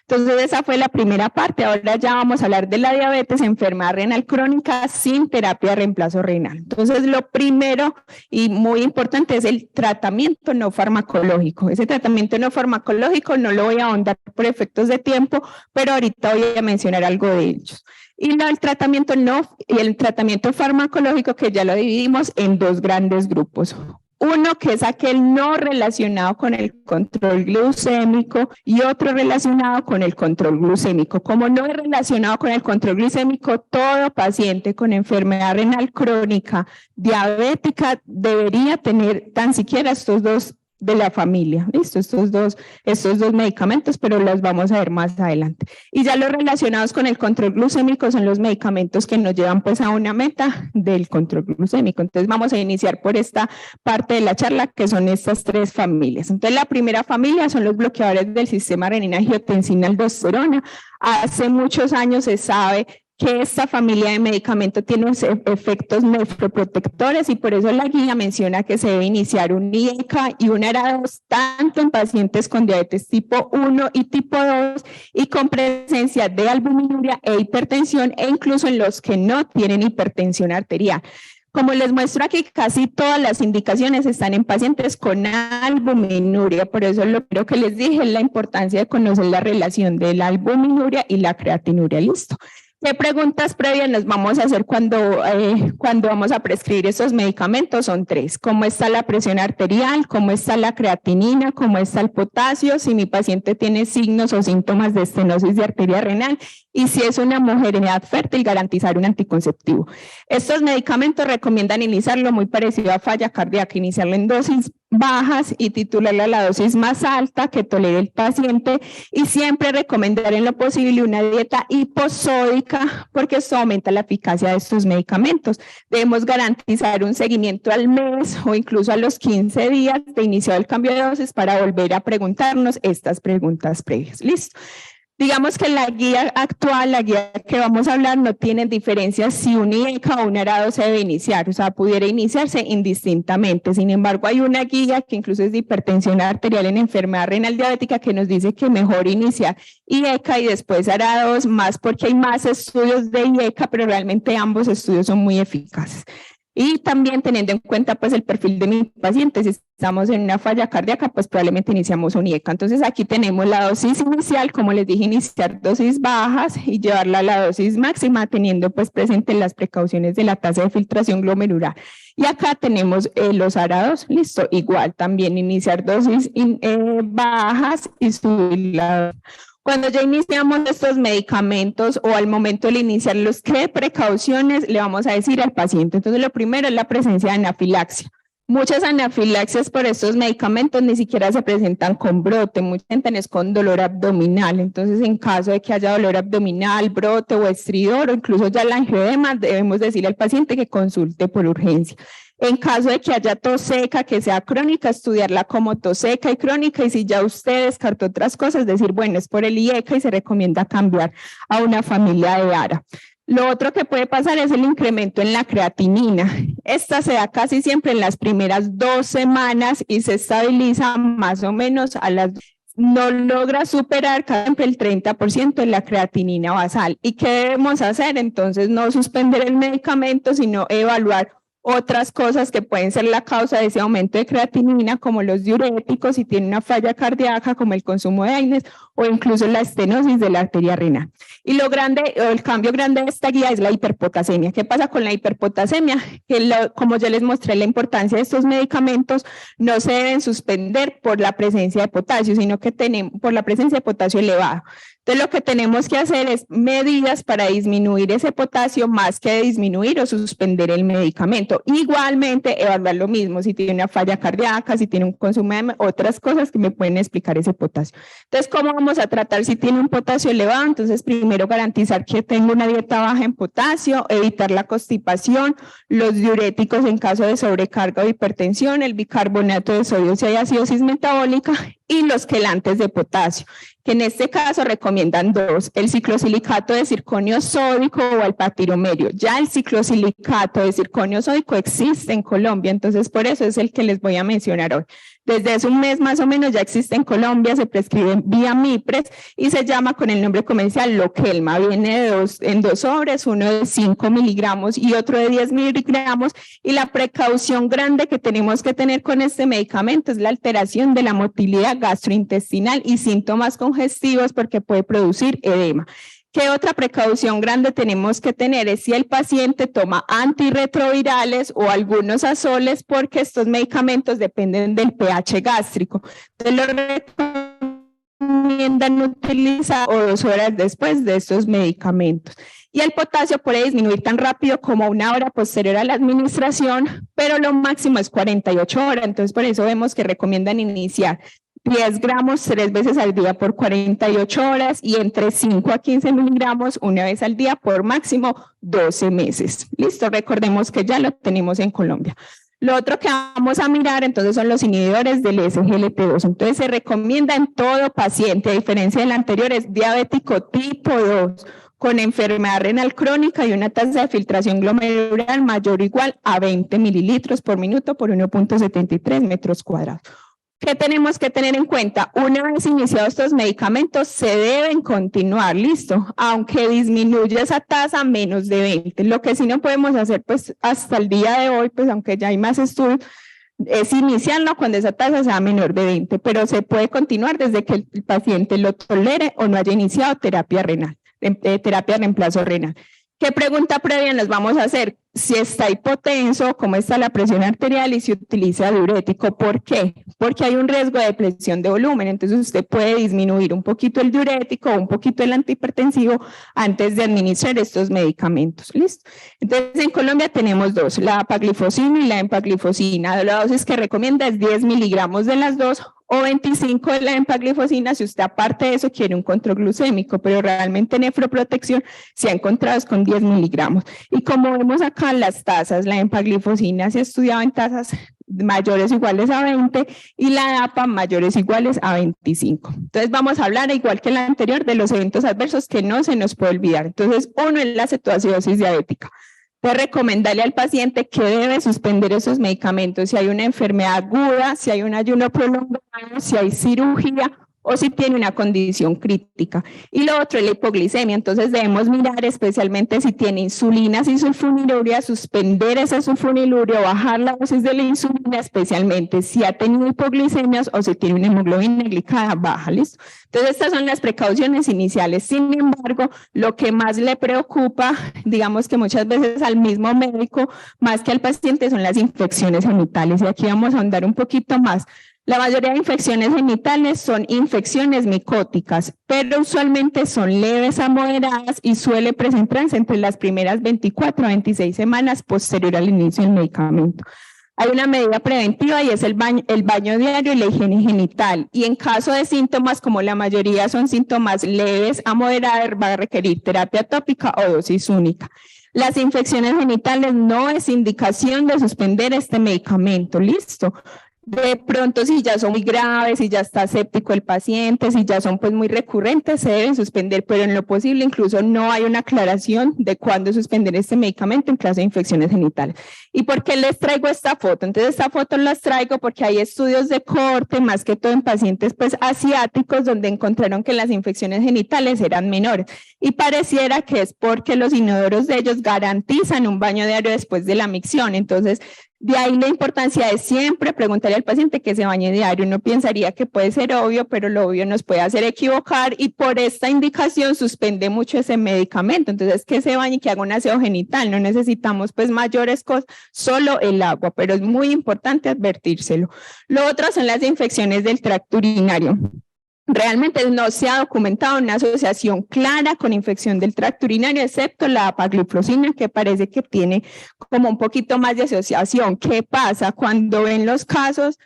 Speaker 3: Entonces esa fue la primera parte. Ahora ya vamos a hablar de la diabetes, enfermedad renal crónica sin terapia de reemplazo renal. Entonces lo primero y muy importante es el tratamiento no farmacológico. Ese tratamiento no farmacológico no lo voy a ahondar por efectos de tiempo, pero ahorita voy a mencionar algo de ellos. Y el tratamiento farmacológico, que ya lo dividimos en 2 grandes grupos. Uno que es aquel no relacionado con el control glucémico y otro relacionado con el control glucémico. Como no es relacionado con el control glucémico, todo paciente con enfermedad renal crónica diabética debería tener tan siquiera estos 2 de la familia. ¿Listo? Estos dos medicamentos, pero los vamos a ver más adelante. Y ya los relacionados con el control glucémico son los medicamentos que nos llevan pues a una meta del control glucémico. Entonces vamos a iniciar por esta parte de la charla, que son estas 3 familias. Entonces la primera familia son los bloqueadores del sistema renina-angiotensina-aldosterona. Hace muchos años se sabe que esta familia de medicamentos tiene efectos nefroprotectores y por eso la guía menciona que se debe iniciar un IECA y un ARA2 tanto en pacientes con diabetes tipo 1 y tipo 2 y con presencia de albuminuria e hipertensión, e incluso en los que no tienen hipertensión arterial. Como les muestro aquí, casi todas las indicaciones están en pacientes con albuminuria, por eso lo primero que les dije es la importancia de conocer la relación de la albuminuria y la creatinuria. Listo. ¿Qué preguntas previas nos vamos a hacer cuando vamos a prescribir estos medicamentos? Son 3. ¿Cómo está la presión arterial? ¿Cómo está la creatinina? ¿Cómo está el potasio? Si mi paciente tiene signos o síntomas de estenosis de arteria renal. Y si es una mujer en edad fértil, garantizar un anticonceptivo. Estos medicamentos recomiendan iniciarlo muy parecido a falla cardíaca, iniciarlo en dosis bajas y titularle a la dosis más alta que tolere el paciente, y siempre recomendar en lo posible una dieta hiposódica porque esto aumenta la eficacia de estos medicamentos. Debemos garantizar un seguimiento al mes o incluso a los 15 días de iniciado el cambio de dosis para volver a preguntarnos estas preguntas previas. ¿Listo? Digamos que la guía actual, la guía que vamos a hablar, no tiene diferencia si un IECA o un ARA2 se debe iniciar, o sea, pudiera iniciarse indistintamente. Sin embargo, hay una guía que incluso es de hipertensión arterial en enfermedad renal diabética que nos dice que mejor iniciar IECA y después ARA2, más porque hay más estudios de IECA, pero realmente ambos estudios son muy eficaces. Y también teniendo en cuenta pues el perfil de mi paciente, si estamos en una falla cardíaca, pues probablemente iniciamos un IECA. Entonces aquí tenemos la dosis inicial, como les dije, iniciar dosis bajas y llevarla a la dosis máxima, teniendo pues presente las precauciones de la tasa de filtración glomerular. Y acá tenemos los ARA2, listo, igual también iniciar dosis bajas y subir la. Cuando ya iniciamos estos medicamentos o al momento de iniciarlos, ¿qué precauciones le vamos a decir al paciente? Entonces, lo primero es la presencia de anafilaxia. Muchas anafilaxias por estos medicamentos ni siquiera se presentan con brote, mucha gente es con dolor abdominal. Entonces, en caso de que haya dolor abdominal, brote o estridor o incluso ya la angioedema, debemos decirle al paciente que consulte por urgencia. En caso de que haya tos seca, que sea crónica, estudiarla como tos seca y crónica, y si ya usted descartó otras cosas, decir, bueno, es por el IECA y se recomienda cambiar a una familia de ARA. Lo otro que puede pasar es el incremento en la creatinina. Esta se da casi siempre en las primeras 2 semanas y se estabiliza más o menos a las no logra superar siempre el 30% de la creatinina basal. ¿Y qué debemos hacer? Entonces, no suspender el medicamento, sino evaluar otras cosas que pueden ser la causa de ese aumento de creatinina, como los diuréticos, si tiene una falla cardíaca, como el consumo de AINES, o incluso la estenosis de la arteria renal. Y lo grande, o el cambio grande de esta guía es la hiperpotasemia. ¿Qué pasa con la hiperpotasemia? Que como yo les mostré, la importancia de estos medicamentos no se deben suspender por la presencia de potasio, sino que tenemos por la presencia de potasio elevado. Entonces, lo que tenemos que hacer es medidas para disminuir ese potasio más que disminuir o suspender el medicamento. Igualmente, evaluar lo mismo, si tiene una falla cardíaca, si tiene un consumo de otras cosas que me pueden explicar ese potasio. Entonces, ¿cómo vamos a tratar si tiene un potasio elevado? Entonces, primero garantizar que tenga una dieta baja en potasio, evitar la constipación, los diuréticos en caso de sobrecarga o hipertensión, el bicarbonato de sodio si hay acidosis metabólica y los quelantes de potasio, que en este caso recomiendan dos, el ciclosilicato de zirconio sódico o el patiromerio. Ya el ciclosilicato de zirconio sódico existe en Colombia, entonces por eso es el que les voy a mencionar hoy. Desde hace un mes más o menos ya existe en Colombia, se prescribe vía MIPRES y se llama con el nombre comercial Lokelma. Viene en dos sobres, uno de 5 miligramos y otro de 10 miligramos. Y la precaución grande que tenemos que tener con este medicamento es la alteración de la motilidad gastrointestinal y síntomas congestivos porque puede producir edema. ¿Qué otra precaución grande tenemos que tener? Es si el paciente toma antirretrovirales o algunos azoles, porque estos medicamentos dependen del pH gástrico. Entonces, lo recomiendan utilizar 2 horas después de estos medicamentos. Y el potasio puede disminuir tan rápido como 1 hora posterior a la administración, pero lo máximo es 48 horas. Entonces, por eso vemos que recomiendan iniciar 10 gramos 3 veces al día por 48 horas y entre 5 a 15 miligramos una vez al día por máximo 12 meses. Listo, recordemos que ya lo tenemos en Colombia. Lo otro que vamos a mirar entonces son los inhibidores del SGLT2. Entonces se recomienda en todo paciente, a diferencia del anterior, es diabético tipo 2 con enfermedad renal crónica y una tasa de filtración glomerular mayor o igual a 20 mililitros por minuto por 1.73 metros cuadrados. ¿Qué tenemos que tener en cuenta? Una vez iniciados estos medicamentos, se deben continuar, listo, aunque disminuya esa tasa menos de 20. Lo que sí no podemos hacer, pues, hasta el día de hoy, pues, aunque ya hay más estudios, es iniciarlo cuando esa tasa sea menor de 20, pero se puede continuar desde que el paciente lo tolere o no haya iniciado terapia renal, terapia de reemplazo renal. ¿Qué pregunta previa nos vamos a hacer? Si está hipotenso, cómo está la presión arterial y si utiliza diurético. ¿Por qué? Porque hay un riesgo de depresión de volumen, entonces usted puede disminuir un poquito el diurético o un poquito el antihipertensivo antes de administrar estos medicamentos. ¿Listo? Entonces en Colombia tenemos dos, la apaglifosina y la empaglifosina. La dosis que recomienda es 10 miligramos de las dos o 25 de la empaglifosina si usted aparte de eso quiere un control glucémico, pero realmente nefroprotección se ha encontrado con 10 miligramos. Y como vemos acá las tasas, la empaglifosina se ha estudiado en tasas mayores o iguales a 20 y la APA mayores o iguales a 25. Entonces vamos a hablar, igual que la anterior, de los eventos adversos que no se nos puede olvidar. Entonces, uno es la cetoacidosis diabética. De recomendarle al paciente que debe suspender esos medicamentos si hay una enfermedad aguda, si hay un ayuno prolongado, si hay cirugía o si tiene una condición crítica. Y lo otro es la hipoglicemia, entonces debemos mirar especialmente si tiene insulinas y sulfoniluria, suspender esa sulfoniluria, bajar la dosis de la insulina, especialmente si ha tenido hipoglicemias o si tiene una hemoglobina glicada baja, ¿listo? Entonces estas son las precauciones iniciales. Sin embargo, lo que más le preocupa, digamos que muchas veces al mismo médico, más que al paciente, son las infecciones genitales. Y aquí vamos a ahondar un poquito más. La mayoría de infecciones genitales son infecciones micóticas, pero usualmente son leves a moderadas y suele presentarse entre las primeras 24 a 26 semanas posterior al inicio del medicamento. Hay una medida preventiva y es el baño diario y la higiene genital. Y en caso de síntomas, como la mayoría son síntomas leves a moderadas, va a requerir terapia tópica o dosis única. Las infecciones genitales no es indicación de suspender este medicamento, ¿listo? De pronto, si ya son muy graves, si ya está séptico el paciente, si ya son pues muy recurrentes, se deben suspender, pero en lo posible incluso no hay una aclaración de cuándo suspender este medicamento en caso de infecciones genitales. ¿Y por qué les traigo esta foto? Entonces esta foto las traigo porque hay estudios de corte, más que todo en pacientes pues asiáticos, donde encontraron que las infecciones genitales eran menores y pareciera que es porque los inodoros de ellos garantizan un baño diario después de la micción. Entonces, de ahí la importancia de siempre preguntarle al paciente que se bañe diario. Uno pensaría que puede ser obvio, pero lo obvio nos puede hacer equivocar y por esta indicación suspende mucho ese medicamento. Entonces, que se bañe y que haga un aseo genital. No necesitamos pues mayores cosas, solo el agua, pero es muy importante advertírselo. Lo otro son las infecciones del tracto urinario. Realmente no se ha documentado una asociación clara con infección del tracto urinario, excepto la apagliflozina, que parece que tiene como un poquito más de asociación. ¿Qué pasa? Cuando ven los casos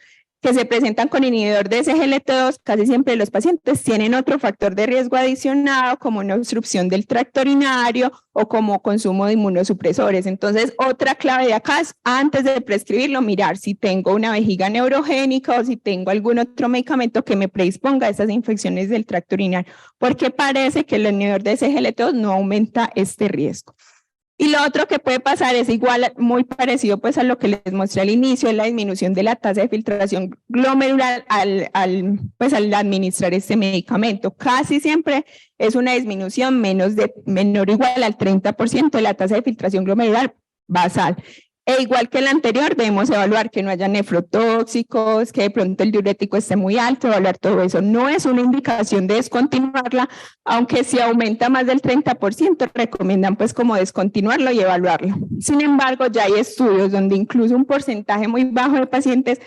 Speaker 3: que se presentan con inhibidor de SGLT2, casi siempre los pacientes tienen otro factor de riesgo adicionado, como una obstrucción del tracto urinario o como consumo de inmunosupresores. Entonces, otra clave de acá es, antes de prescribirlo, mirar si tengo una vejiga neurogénica o si tengo algún otro medicamento que me predisponga a esas infecciones del tracto urinario, porque parece que el inhibidor de SGLT2 no aumenta este riesgo. Y lo otro que puede pasar es igual, muy parecido pues a lo que les mostré al inicio, es la disminución de la tasa de filtración glomerular al administrar este medicamento. Casi siempre es una disminución menor o igual al 30% de la tasa de filtración glomerular basal. E igual que el anterior, debemos evaluar que no haya nefrotóxicos, que de pronto el diurético esté muy alto, evaluar todo eso. No es una indicación de descontinuarla, aunque si aumenta más del 30%, recomiendan pues como descontinuarlo y evaluarlo. Sin embargo, ya hay estudios donde incluso un porcentaje muy bajo de pacientes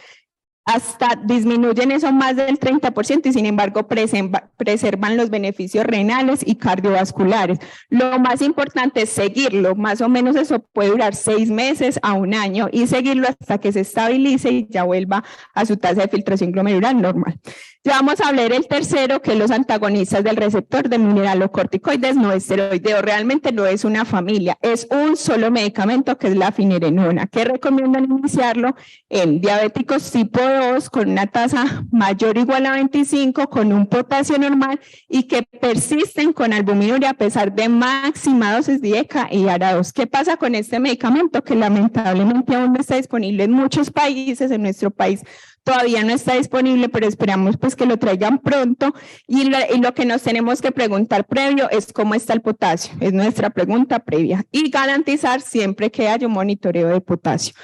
Speaker 3: hasta disminuyen eso más del 30% y sin embargo preservan los beneficios renales y cardiovasculares. Lo más importante es seguirlo, más o menos eso puede durar 6 meses a 1 año y seguirlo hasta que se estabilice y ya vuelva a su tasa de filtración glomerular normal. Ya vamos a hablar el tercero, que es los antagonistas del receptor de mineralocorticoides no esteroideo. Realmente no es una familia, es un solo medicamento que es la finerenona, que recomiendan iniciarlo en diabéticos tipo 2 con una tasa mayor o igual a 25, con un potasio normal y que persisten con albuminuria a pesar de máxima dosis de ECA y ARA2. ¿Qué pasa con este medicamento? Que lamentablemente aún no está disponible en muchos países, en nuestro país todavía no está disponible, pero esperamos pues que lo traigan pronto y lo que nos tenemos que preguntar previo es cómo está el potasio, es nuestra pregunta previa y garantizar siempre que haya un monitoreo de potasio.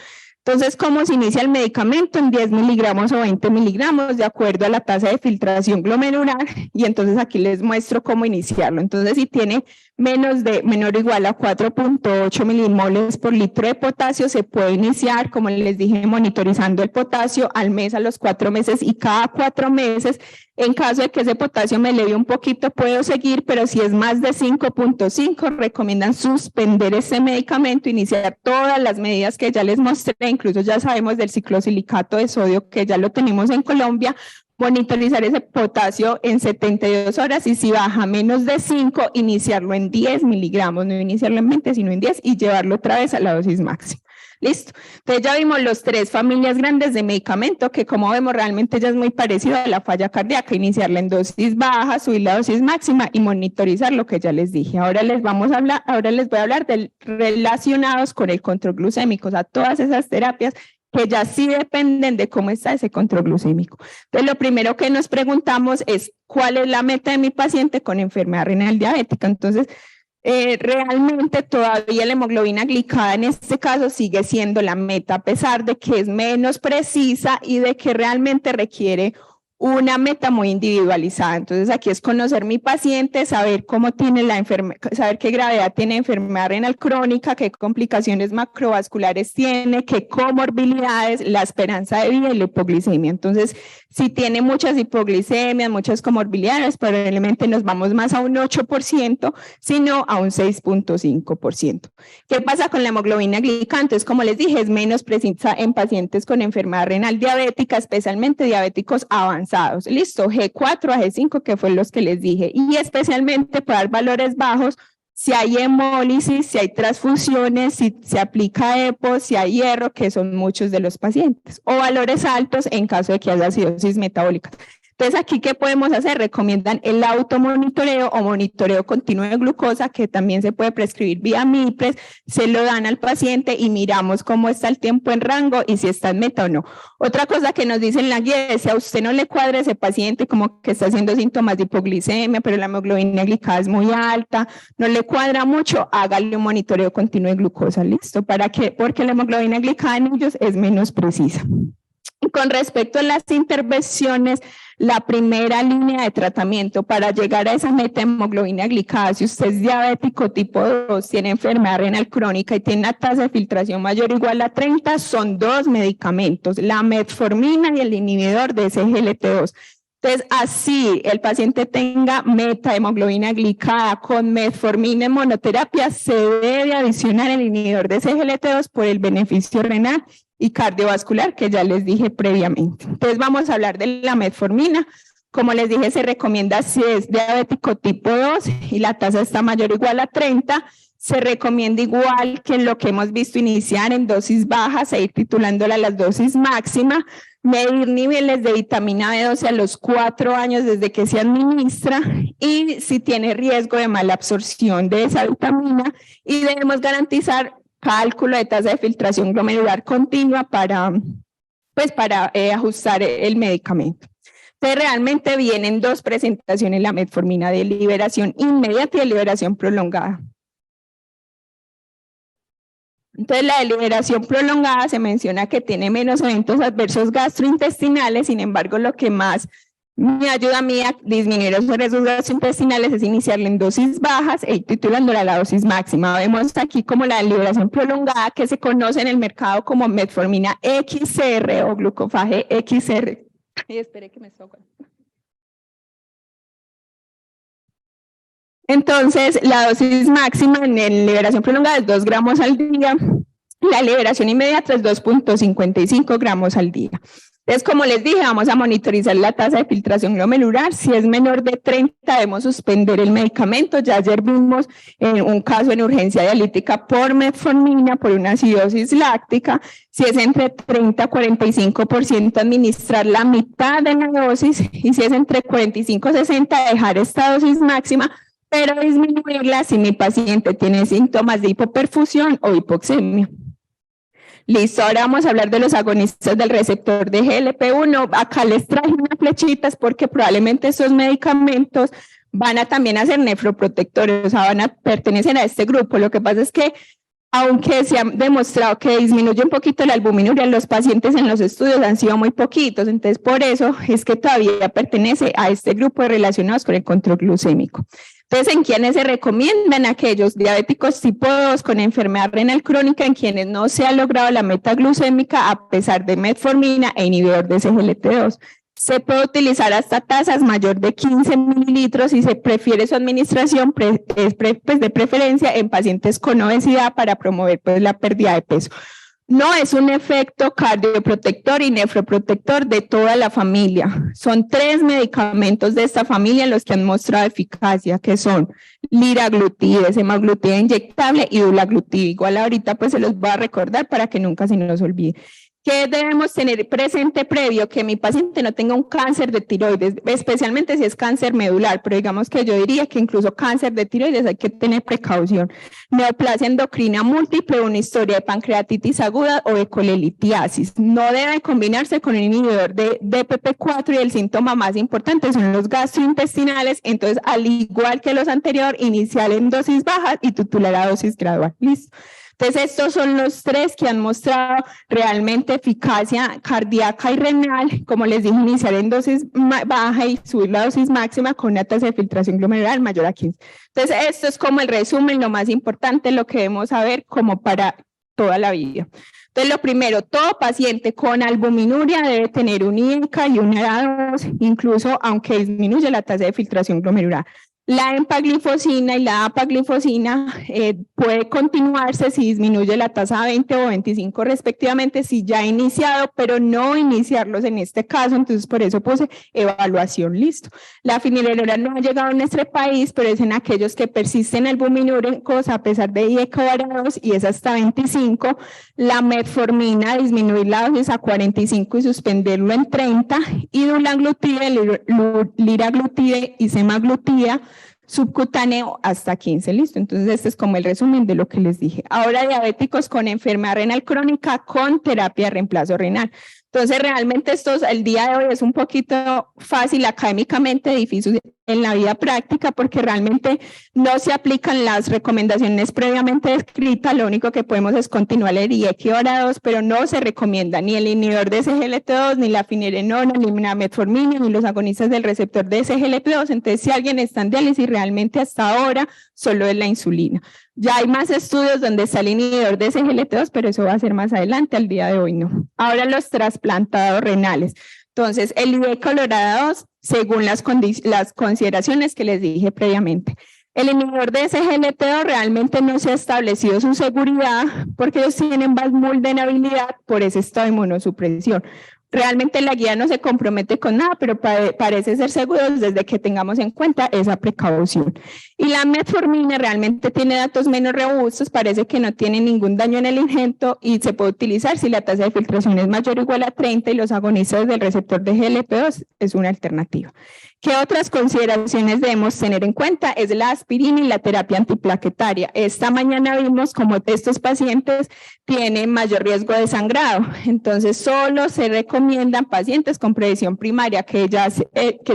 Speaker 3: Entonces, ¿cómo se inicia el medicamento? En 10 miligramos o 20 miligramos, de acuerdo a la tasa de filtración glomerular, y entonces aquí les muestro cómo iniciarlo. Entonces, si tiene menor o igual a 4.8 milimoles por litro de potasio, se puede iniciar, como les dije, monitorizando el potasio al mes, a los 4 meses y cada 4 meses. En caso de que ese potasio me eleve un poquito, puedo seguir, pero si es más de 5.5, recomiendan suspender ese medicamento, iniciar todas las medidas que ya les mostré, incluso ya sabemos del ciclosilicato de sodio que ya lo tenemos en Colombia, monitorizar ese potasio en 72 horas y si baja menos de 5, iniciarlo en 10 miligramos, no iniciarlo en 20, sino en 10 y llevarlo otra vez a la dosis máxima. Listo. Entonces ya vimos los 3 familias grandes de medicamento que como vemos realmente ya es muy parecido a la falla cardíaca, iniciarla en dosis baja, subir la dosis máxima y monitorizar lo que ya les dije. Ahora les voy a hablar de relacionados con el control glucémico, o sea, todas esas terapias que ya sí dependen de cómo está ese control glucémico. Entonces, lo primero que nos preguntamos es, ¿cuál es la meta de mi paciente con enfermedad renal diabética? Entonces, realmente todavía la hemoglobina glicada en este caso sigue siendo la meta, a pesar de que es menos precisa y de que realmente requiere una meta muy individualizada. Entonces aquí es conocer mi paciente, saber cómo tiene la enfermedad, saber qué gravedad tiene enfermedad renal crónica, qué complicaciones macrovasculares tiene, qué comorbilidades, la esperanza de vida y la hipoglicemia. Entonces, si tiene muchas hipoglicemias, muchas comorbilidades, probablemente nos vamos más a un 8%, sino a un 6.5%. ¿Qué pasa con la hemoglobina glicada? Entonces, como les dije, es menos precisa en pacientes con enfermedad renal diabética, especialmente diabéticos avanzados. Listo, G4 a G5, que fue los que les dije, y especialmente para dar valores bajos, si hay hemólisis, si hay transfusiones, si se aplica EPO, si hay hierro, que son muchos de los pacientes, o valores altos en caso de que haya acidosis metabólica. Entonces, aquí, ¿qué podemos hacer? Recomiendan el automonitoreo o monitoreo continuo de glucosa, que también se puede prescribir vía MIPRES, se lo dan al paciente y miramos cómo está el tiempo en rango y si está en meta o no. Otra cosa que nos dice en la guía es, si a usted no le cuadra ese paciente como que está haciendo síntomas de hipoglicemia, pero la hemoglobina glicada es muy alta, no le cuadra mucho, hágale un monitoreo continuo de glucosa, ¿listo? ¿Para qué? Porque la hemoglobina glicada en ellos es menos precisa. Y con respecto a las intervenciones, la primera línea de tratamiento para llegar a esa meta de hemoglobina glicada, si usted es diabético tipo 2, tiene enfermedad renal crónica y tiene una tasa de filtración mayor o igual a 30, son 2 medicamentos, la metformina y el inhibidor de SGLT2. Entonces, así el paciente tenga meta hemoglobina glicada con metformina en monoterapia, se debe adicionar el inhibidor de SGLT2 por el beneficio renal y cardiovascular que ya les dije previamente. Entonces vamos a hablar de la metformina. Como les dije, se recomienda si es diabético tipo 2 y la tasa está mayor o igual a 30, se recomienda igual que lo que hemos visto iniciar en dosis bajas e ir titulándola a las dosis máximas, medir niveles de vitamina B12 a los 4 años desde que se administra y si tiene riesgo de mala absorción de esa vitamina, y debemos garantizar cálculo de tasa de filtración glomerular continua para ajustar el medicamento. Entonces, realmente vienen 2 presentaciones la metformina, de liberación inmediata y de liberación prolongada. Entonces, la de liberación prolongada se menciona que tiene menos eventos adversos gastrointestinales, sin embargo, lo que más me ayuda a mí a disminuir los riesgos gastrointestinales es iniciarla en dosis bajas e ir titulándola a la dosis máxima. Vemos aquí como la liberación prolongada, que se conoce en el mercado como metformina XR o glucofage XR. Y espere que me socan. Entonces, la dosis máxima en liberación prolongada es 2 gramos al día. La liberación inmediata es 2.55 gramos al día. Entonces, como les dije, vamos a monitorizar la tasa de filtración glomerular. Si es menor de 30, debemos suspender el medicamento. Ya ayer vimos un caso en urgencia dialítica por metformina, por una acidosis láctica. Si es entre 30 a 45%, administrar la mitad de la dosis. Y si es entre 45 a 60, dejar esta dosis máxima, pero disminuirla si mi paciente tiene síntomas de hipoperfusión o hipoxemia. Listo, ahora vamos a hablar de los agonistas del receptor de GLP-1. Acá les traje unas flechitas porque probablemente estos medicamentos van a también a ser nefroprotectores, o sea, van a pertenecer a este grupo. Lo que pasa es que, aunque se ha demostrado que disminuye un poquito la albuminuria, los pacientes en los estudios han sido muy poquitos, entonces por eso es que todavía pertenece a este grupo de relacionados con el control glucémico. Entonces, ¿en quiénes se recomiendan? Aquellos diabéticos tipo 2 con enfermedad renal crónica, en quienes no se ha logrado la meta glucémica a pesar de metformina e inhibidor de SGLT2. Se puede utilizar hasta tasas mayor de 15 mililitros y se prefiere su administración de preferencia en pacientes con obesidad para promover la pérdida de peso. No es un efecto cardioprotector y nefroprotector de toda la familia. Son 3 medicamentos de esta familia los que han mostrado eficacia, que son liraglutide, semaglutide inyectable y dulaglutide. Igual ahorita pues se los voy a recordar para que nunca se nos olvide. ¿Qué debemos tener presente previo? Que mi paciente no tenga un cáncer de tiroides, especialmente si es cáncer medular, pero digamos que yo diría que incluso cáncer de tiroides hay que tener precaución. Neoplasia endocrina múltiple, una historia de pancreatitis aguda o de colelitiasis. No debe combinarse con un inhibidor de DPP4 y el síntoma más importante son los gastrointestinales. Entonces, al igual que los anteriores, iniciar en dosis bajas y titular a dosis gradual. ¿Listo? Entonces, estos son los 3 que han mostrado realmente eficacia cardíaca y renal, como les dije, iniciar en dosis baja y subir la dosis máxima con una tasa de filtración glomerular mayor a 15. Entonces, esto es como el resumen, lo más importante, lo que debemos saber como para toda la vida. Entonces, lo primero, todo paciente con albuminuria debe tener un INCA y una EDA2, incluso aunque disminuye la tasa de filtración glomerular. La empaglifosina y la apaglifosina puede continuarse si disminuye la tasa a 20 o 25 respectivamente, si ya ha iniciado, pero no iniciarlos en este caso, entonces por eso puse evaluación, listo. La fenilenolona no ha llegado a nuestro país, pero es en aquellos que persisten albuminúricos a pesar de IEC-2 y es hasta 25. La metformina, disminuir la dosis a 45 y suspenderlo en 30, y dulaglutide, liraglutide y semaglutida subcutáneo hasta 15, listo. Entonces este es como el resumen de lo que les dije. Ahora diabéticos con enfermedad renal crónica con terapia de reemplazo renal. Entonces realmente el día de hoy es un poquito fácil académicamente, difícil en la vida práctica porque realmente no se aplican las recomendaciones previamente descritas, lo único que podemos es continuar el IEC-2, pero no se recomienda ni el inhibidor de SGLT2, ni la finerenona, ni la metformina, ni los agonistas del receptor de SGLT2, entonces si alguien está en diálisis realmente hasta ahora solo es la insulina. Ya hay más estudios donde está el inhibidor de SGLT2, pero eso va a ser más adelante, al día de hoy no. Ahora los trasplantados renales. Entonces, el IEC-2, según las consideraciones que les dije previamente. El inhibidor de SGLT2 realmente no se ha establecido su seguridad porque ellos tienen más vulnerabilidad por ese estado de inmunosupresión. Realmente la guía no se compromete con nada, pero parece ser seguros desde que tengamos en cuenta esa precaución. Y la metformina realmente tiene datos menos robustos, parece que no tiene ningún daño en el ingento y se puede utilizar si la tasa de filtración es mayor o igual a 30 y los agonistas del receptor de GLP-2 es una alternativa. ¿Qué otras consideraciones debemos tener en cuenta? Es la aspirina y la terapia antiplaquetaria. Esta mañana vimos cómo estos pacientes tienen mayor riesgo de sangrado, entonces solo se recomiendan pacientes con previsión primaria, que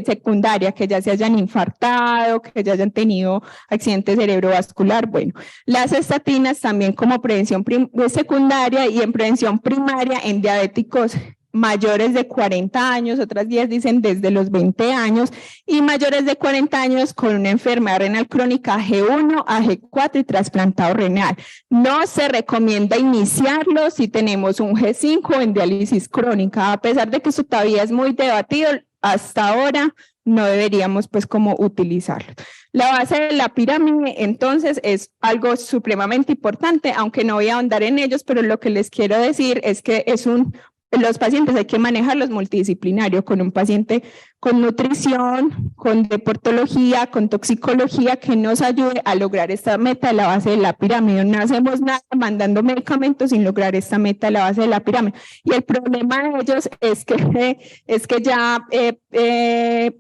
Speaker 3: secundaria, que ya se hayan infartado, que ya hayan tenido accidente cerebrovascular. Bueno, las estatinas también como prevención secundaria y en prevención primaria en diabéticos mayores de 40 años, otras guías dicen desde los 20 años, y mayores de 40 años con una enfermedad renal crónica G1, AG4 y trasplantado renal. No se recomienda iniciarlo si tenemos un G5 en diálisis crónica, a pesar de que eso todavía es muy debatido, hasta ahora no deberíamos pues como utilizarlo. La base de la pirámide entonces es algo supremamente importante, aunque no voy a ahondar en ellos, pero lo que les quiero decir es que los pacientes hay que manejarlos multidisciplinario, con un paciente con nutrición, con deportología, con toxicología, que nos ayude a lograr esta meta de la base de la pirámide. No hacemos nada mandando medicamentos sin lograr esta meta de la base de la pirámide. Y el problema de ellos es que ya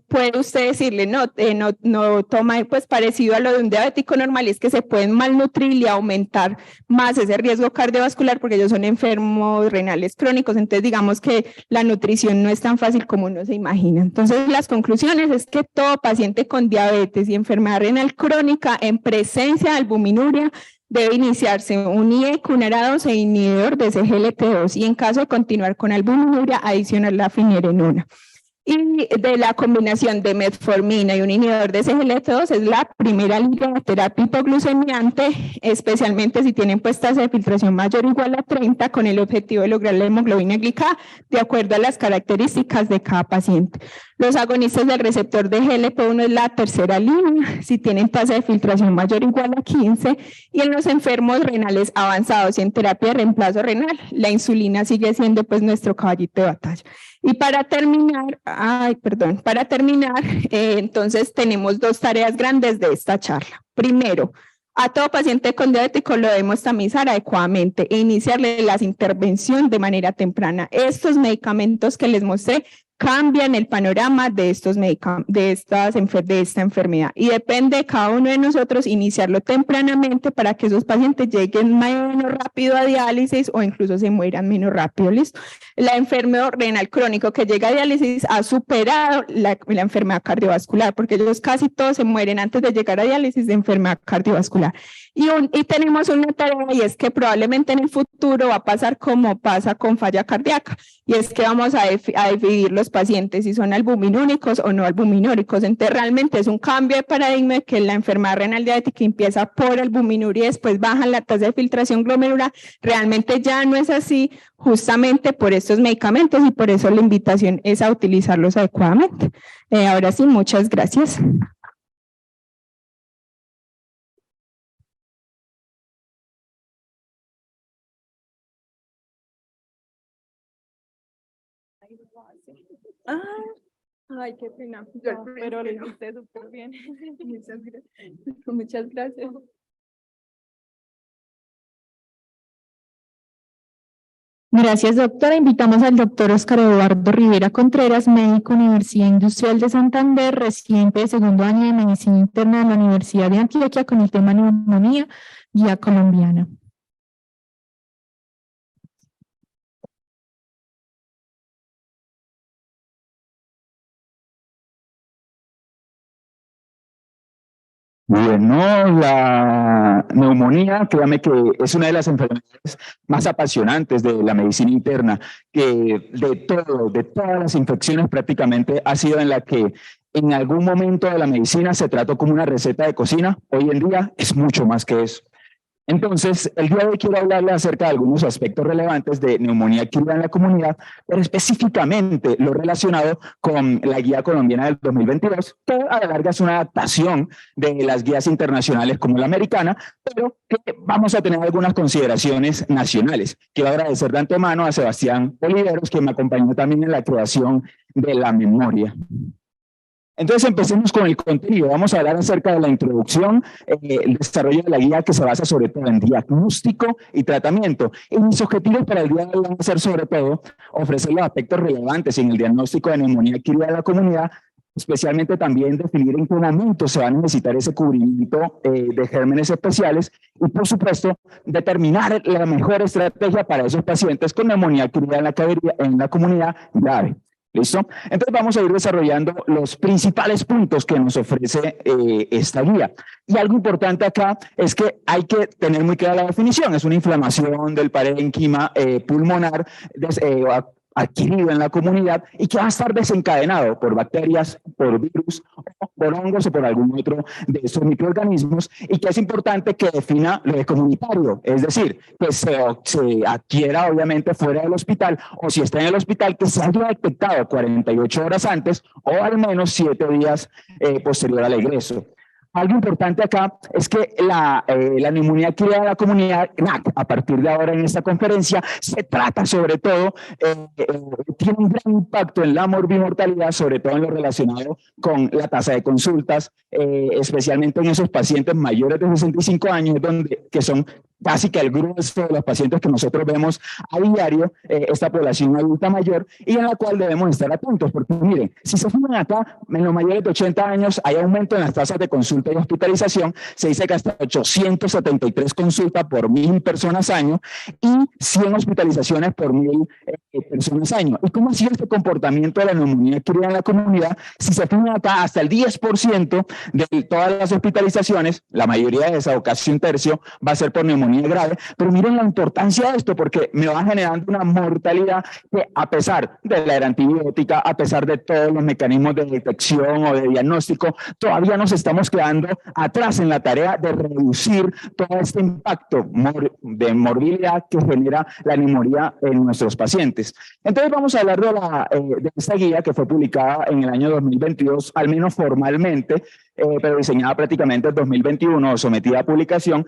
Speaker 3: puede usted decirle, no toma, pues parecido a lo de un diabético normal, y es que se pueden malnutrir y aumentar más ese riesgo cardiovascular porque ellos son enfermos renales crónicos. Entonces digamos que la nutrición no es tan fácil como uno se imagina. Entonces las conclusiones es que todo paciente con diabetes y enfermedad renal crónica en presencia de albuminuria debe iniciarse un IEC, un ARA2 e inhibidor de SGLT2 y en caso de continuar con albuminuria adicionar la finerenona. Y de la combinación de metformina y un inhibidor de SGLT2 es la primera línea de terapia hipoglucemiante, especialmente si tienen pues tasa de filtración mayor o igual a 30 con el objetivo de lograr la hemoglobina glicada de acuerdo a las características de cada paciente. Los agonistas del receptor de GLP-1 es la tercera línea, si tienen tasa de filtración mayor o igual a 15, y en los enfermos renales avanzados y en terapia de reemplazo renal, la insulina sigue siendo pues nuestro caballito de batalla. Y para terminar, entonces tenemos dos tareas grandes de esta charla. Primero, a todo paciente con diabético lo debemos tamizar adecuadamente e iniciarle la intervención de manera temprana. Estos medicamentos que les mostré cambian el panorama de esta enfermedad y depende de cada uno de nosotros iniciarlo tempranamente para que esos pacientes lleguen menos rápido a diálisis o incluso se mueran menos rápido. ¿Listo? La enfermedad renal crónico que llega a diálisis ha superado la enfermedad cardiovascular porque ellos casi todos se mueren antes de llegar a diálisis de enfermedad cardiovascular. Y tenemos una tarea y es que probablemente en el futuro va a pasar como pasa con falla cardíaca y es que vamos a dividir los pacientes si son albuminúricos o no albuminúricos. Entonces realmente es un cambio de paradigma de que la enfermedad renal diabética empieza por albuminuria y después baja la tasa de filtración glomerular. Realmente ya no es así justamente por estos medicamentos y por eso la invitación es a utilizarlos adecuadamente. Ahora sí, muchas gracias. Ah, ay, qué pena. No, pero lo hiciste súper bien. Muchas gracias. Muchas gracias.
Speaker 2: Gracias, doctora. Invitamos al doctor Óscar Eduardo Rivera Contreras, médico Universidad Industrial de Santander, residente de segundo año de Medicina Interna de la Universidad de Antioquia, con el tema neumonía, guía colombiana.
Speaker 4: Bueno, la neumonía, créame que es una de las enfermedades más apasionantes de la medicina interna, que de todas las infecciones prácticamente ha sido en la que en algún momento de la medicina se trató como una receta de cocina. Hoy en día es mucho más que eso. Entonces, el día de hoy quiero hablarle acerca de algunos aspectos relevantes de neumonía adquirida en la comunidad, pero específicamente lo relacionado con la guía colombiana del 2022, que a la larga es una adaptación de las guías internacionales como la americana, pero que vamos a tener algunas consideraciones nacionales. Quiero agradecer de antemano a Sebastián Oliveros, que me acompañó también en la creación de la memoria. Entonces empecemos con el contenido. Vamos a hablar acerca de la introducción, el desarrollo de la guía, que se basa sobre todo en diagnóstico y tratamiento. Y mis objetivos para el día de hoy van a ser sobre todo ofrecer los aspectos relevantes en el diagnóstico de neumonía adquirida en la comunidad, especialmente también definir en qué momento se va a necesitar ese cubrimiento de gérmenes especiales y, por supuesto, determinar la mejor estrategia para esos pacientes con neumonía adquirida en la comunidad grave. ¿Listo? Entonces vamos a ir desarrollando los principales puntos que nos ofrece esta guía. Y algo importante acá es que hay que tener muy clara la definición. Es una inflamación del parénquima pulmonar adquirido en la comunidad y que va a estar desencadenado por bacterias, por virus, por hongos o por algún otro de estos microorganismos, y que es importante que defina lo de comunitario, es decir, que se adquiera obviamente fuera del hospital, o si está en el hospital, que se haya detectado 48 horas antes o al menos 7 días posterior al egreso. Algo importante acá es que la neumonía adquirida en la comunidad, a partir de ahora en esta conferencia, se trata sobre todo, tiene un gran impacto en la morbimortalidad, sobre todo en lo relacionado con la tasa de consultas, especialmente en esos pacientes mayores de 65 años, que son casi que el grueso de los pacientes que nosotros vemos a diario, esta población adulta mayor, y en la cual debemos estar atentos, porque miren, si se fijan acá, en los mayores de 80 años hay aumento en las tasas de consulta y hospitalización. Se dice que hasta 873 consultas por 1.000 personas año y 100 hospitalizaciones por 1.000 personas año. ¿Y cómo ha sido este comportamiento de la neumonía adquirida en la comunidad? Si se fijan acá, hasta el 10% de todas las hospitalizaciones, la mayoría de esas, o casi un tercio, va a ser por neumonía grave. Pero miren la importancia de esto, porque me va generando una mortalidad que, a pesar de la era antibiótica, a pesar de todos los mecanismos de detección o de diagnóstico, todavía nos estamos quedando atrás en la tarea de reducir todo este impacto de morbilidad que genera la neumonía en nuestros pacientes. Entonces vamos a hablar de esta guía que fue publicada en el año 2022, al menos formalmente, pero diseñada prácticamente en 2021, sometida a publicación.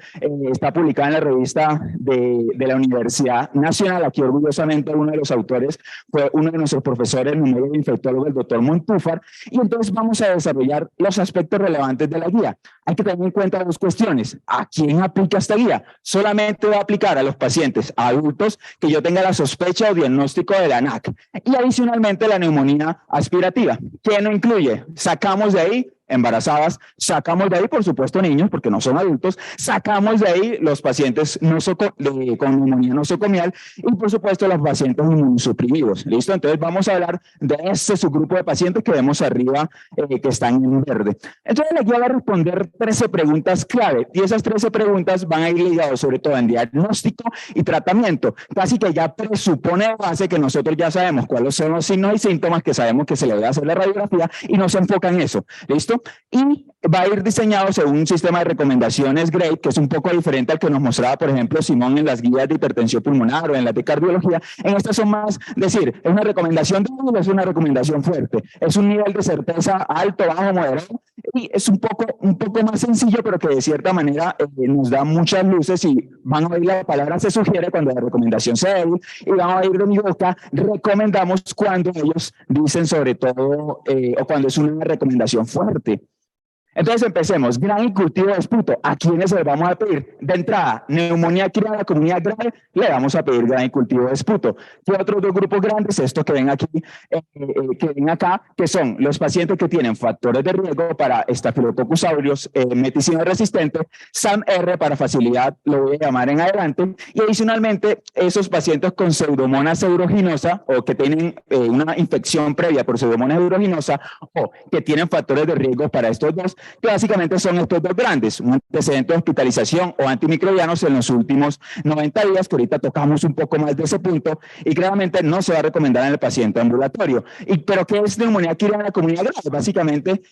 Speaker 4: Está publicada en la revista de la Universidad Nacional. Aquí orgullosamente uno de los autores fue uno de nuestros profesores, neumólogo infectólogo, el doctor Montúfar, y entonces vamos a desarrollar los aspectos relevantes de la guía. Hay que tener en cuenta dos cuestiones. ¿A quién aplica esta guía? Solamente va a aplicar a los pacientes adultos que yo tenga la sospecha o diagnóstico de la NAC, y adicionalmente la neumonía aspirativa, que no incluye, sacamos de ahí embarazadas, sacamos de ahí, por supuesto, niños, porque no son adultos, sacamos de ahí los pacientes con neumonía nosocomial y, por supuesto, los pacientes inmunosuprimidos. ¿Listo? Entonces, vamos a hablar de este subgrupo de pacientes que vemos arriba, que están en verde. Entonces, la guía va a responder 13 preguntas clave, y esas 13 preguntas van a ir ligadas sobre todo en diagnóstico y tratamiento. Casi que ya presupone de base que nosotros ya sabemos cuáles son los signos y síntomas, que sabemos que se le debe hacer la radiografía, y nos enfoca en eso. ¿Listo? Y va a ir diseñado según un sistema de recomendaciones GRADE, que es un poco diferente al que nos mostraba, por ejemplo, Simón en las guías de hipertensión pulmonar o en las de cardiología. En estas son más, decir, es una recomendación débil, es una recomendación fuerte, es un nivel de certeza alto, bajo, moderado, Y es un poco más sencillo, pero que de cierta manera nos da muchas luces y van a oír la palabra se sugiere cuando la recomendación sea débil y van a oír de mi boca recomendamos cuando ellos dicen sobre todo o cuando es una recomendación fuerte. Entonces empecemos, gran y cultivo de esputo. ¿A quiénes se les vamos a pedir? De entrada, neumonía adquirida en la comunidad grave, le vamos a pedir gran y cultivo de esputo. ¿Qué otros dos grupos grandes? Estos que ven aquí, que ven acá, que son los pacientes que tienen factores de riesgo para Staphylococcus aureus, meticina resistente, SAM-R para facilidad, lo voy a llamar en adelante, y adicionalmente esos pacientes con Pseudomonas aeruginosa o que tienen una infección previa por Pseudomonas aeruginosa o que tienen factores de riesgo para estos dos, que básicamente son estos dos grandes, un antecedente de hospitalización o antimicrobianos en los últimos 90 días, que ahorita tocamos un poco más de ese punto, y claramente no se va a recomendar en el paciente ambulatorio. ¿Pero qué es neumonía adquirida en la comunidad grave? Básicamente,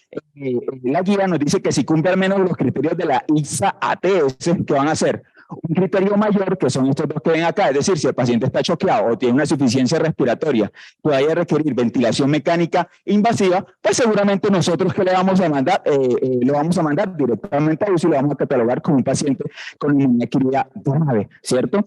Speaker 4: la guía nos dice que si cumple al menos los criterios de la ISA-ATS, ¿qué van a hacer? Un criterio mayor, que son estos dos que ven acá, es decir, si el paciente está choqueado o tiene una insuficiencia respiratoria que vaya a requerir ventilación mecánica invasiva, pues seguramente nosotros que le vamos a mandar, lo vamos a mandar directamente a UCI y lo vamos a catalogar como un paciente con neumonía adquirida grave, ¿cierto?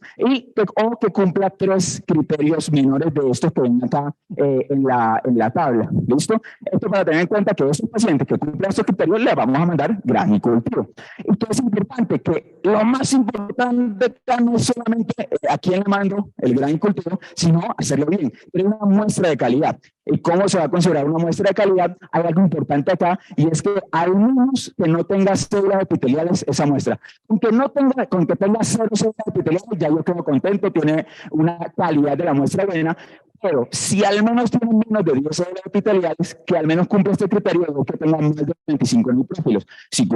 Speaker 4: O que cumpla 3 criterios menores de estos que ven acá en la tabla, ¿listo? Esto para tener en cuenta que esos pacientes que cumplan estos criterios le vamos a mandar gran y cultivo. Y que es importante que lo más importante no es solamente a quién le mando el gran y cultivo, sino hacerlo bien, pero una muestra de calidad. ¿Y cómo se va a considerar una muestra de calidad? Hay algo importante acá, y es que al menos que no tenga células epiteliales esa muestra. Con que tenga 0 células epiteliales, ya yo quedo contento, tiene una calidad de la muestra buena. Pero si al menos tiene menos de 10 células epiteliales, que al menos cumple este criterio, o que tenga más de 25 neutrófilos. Si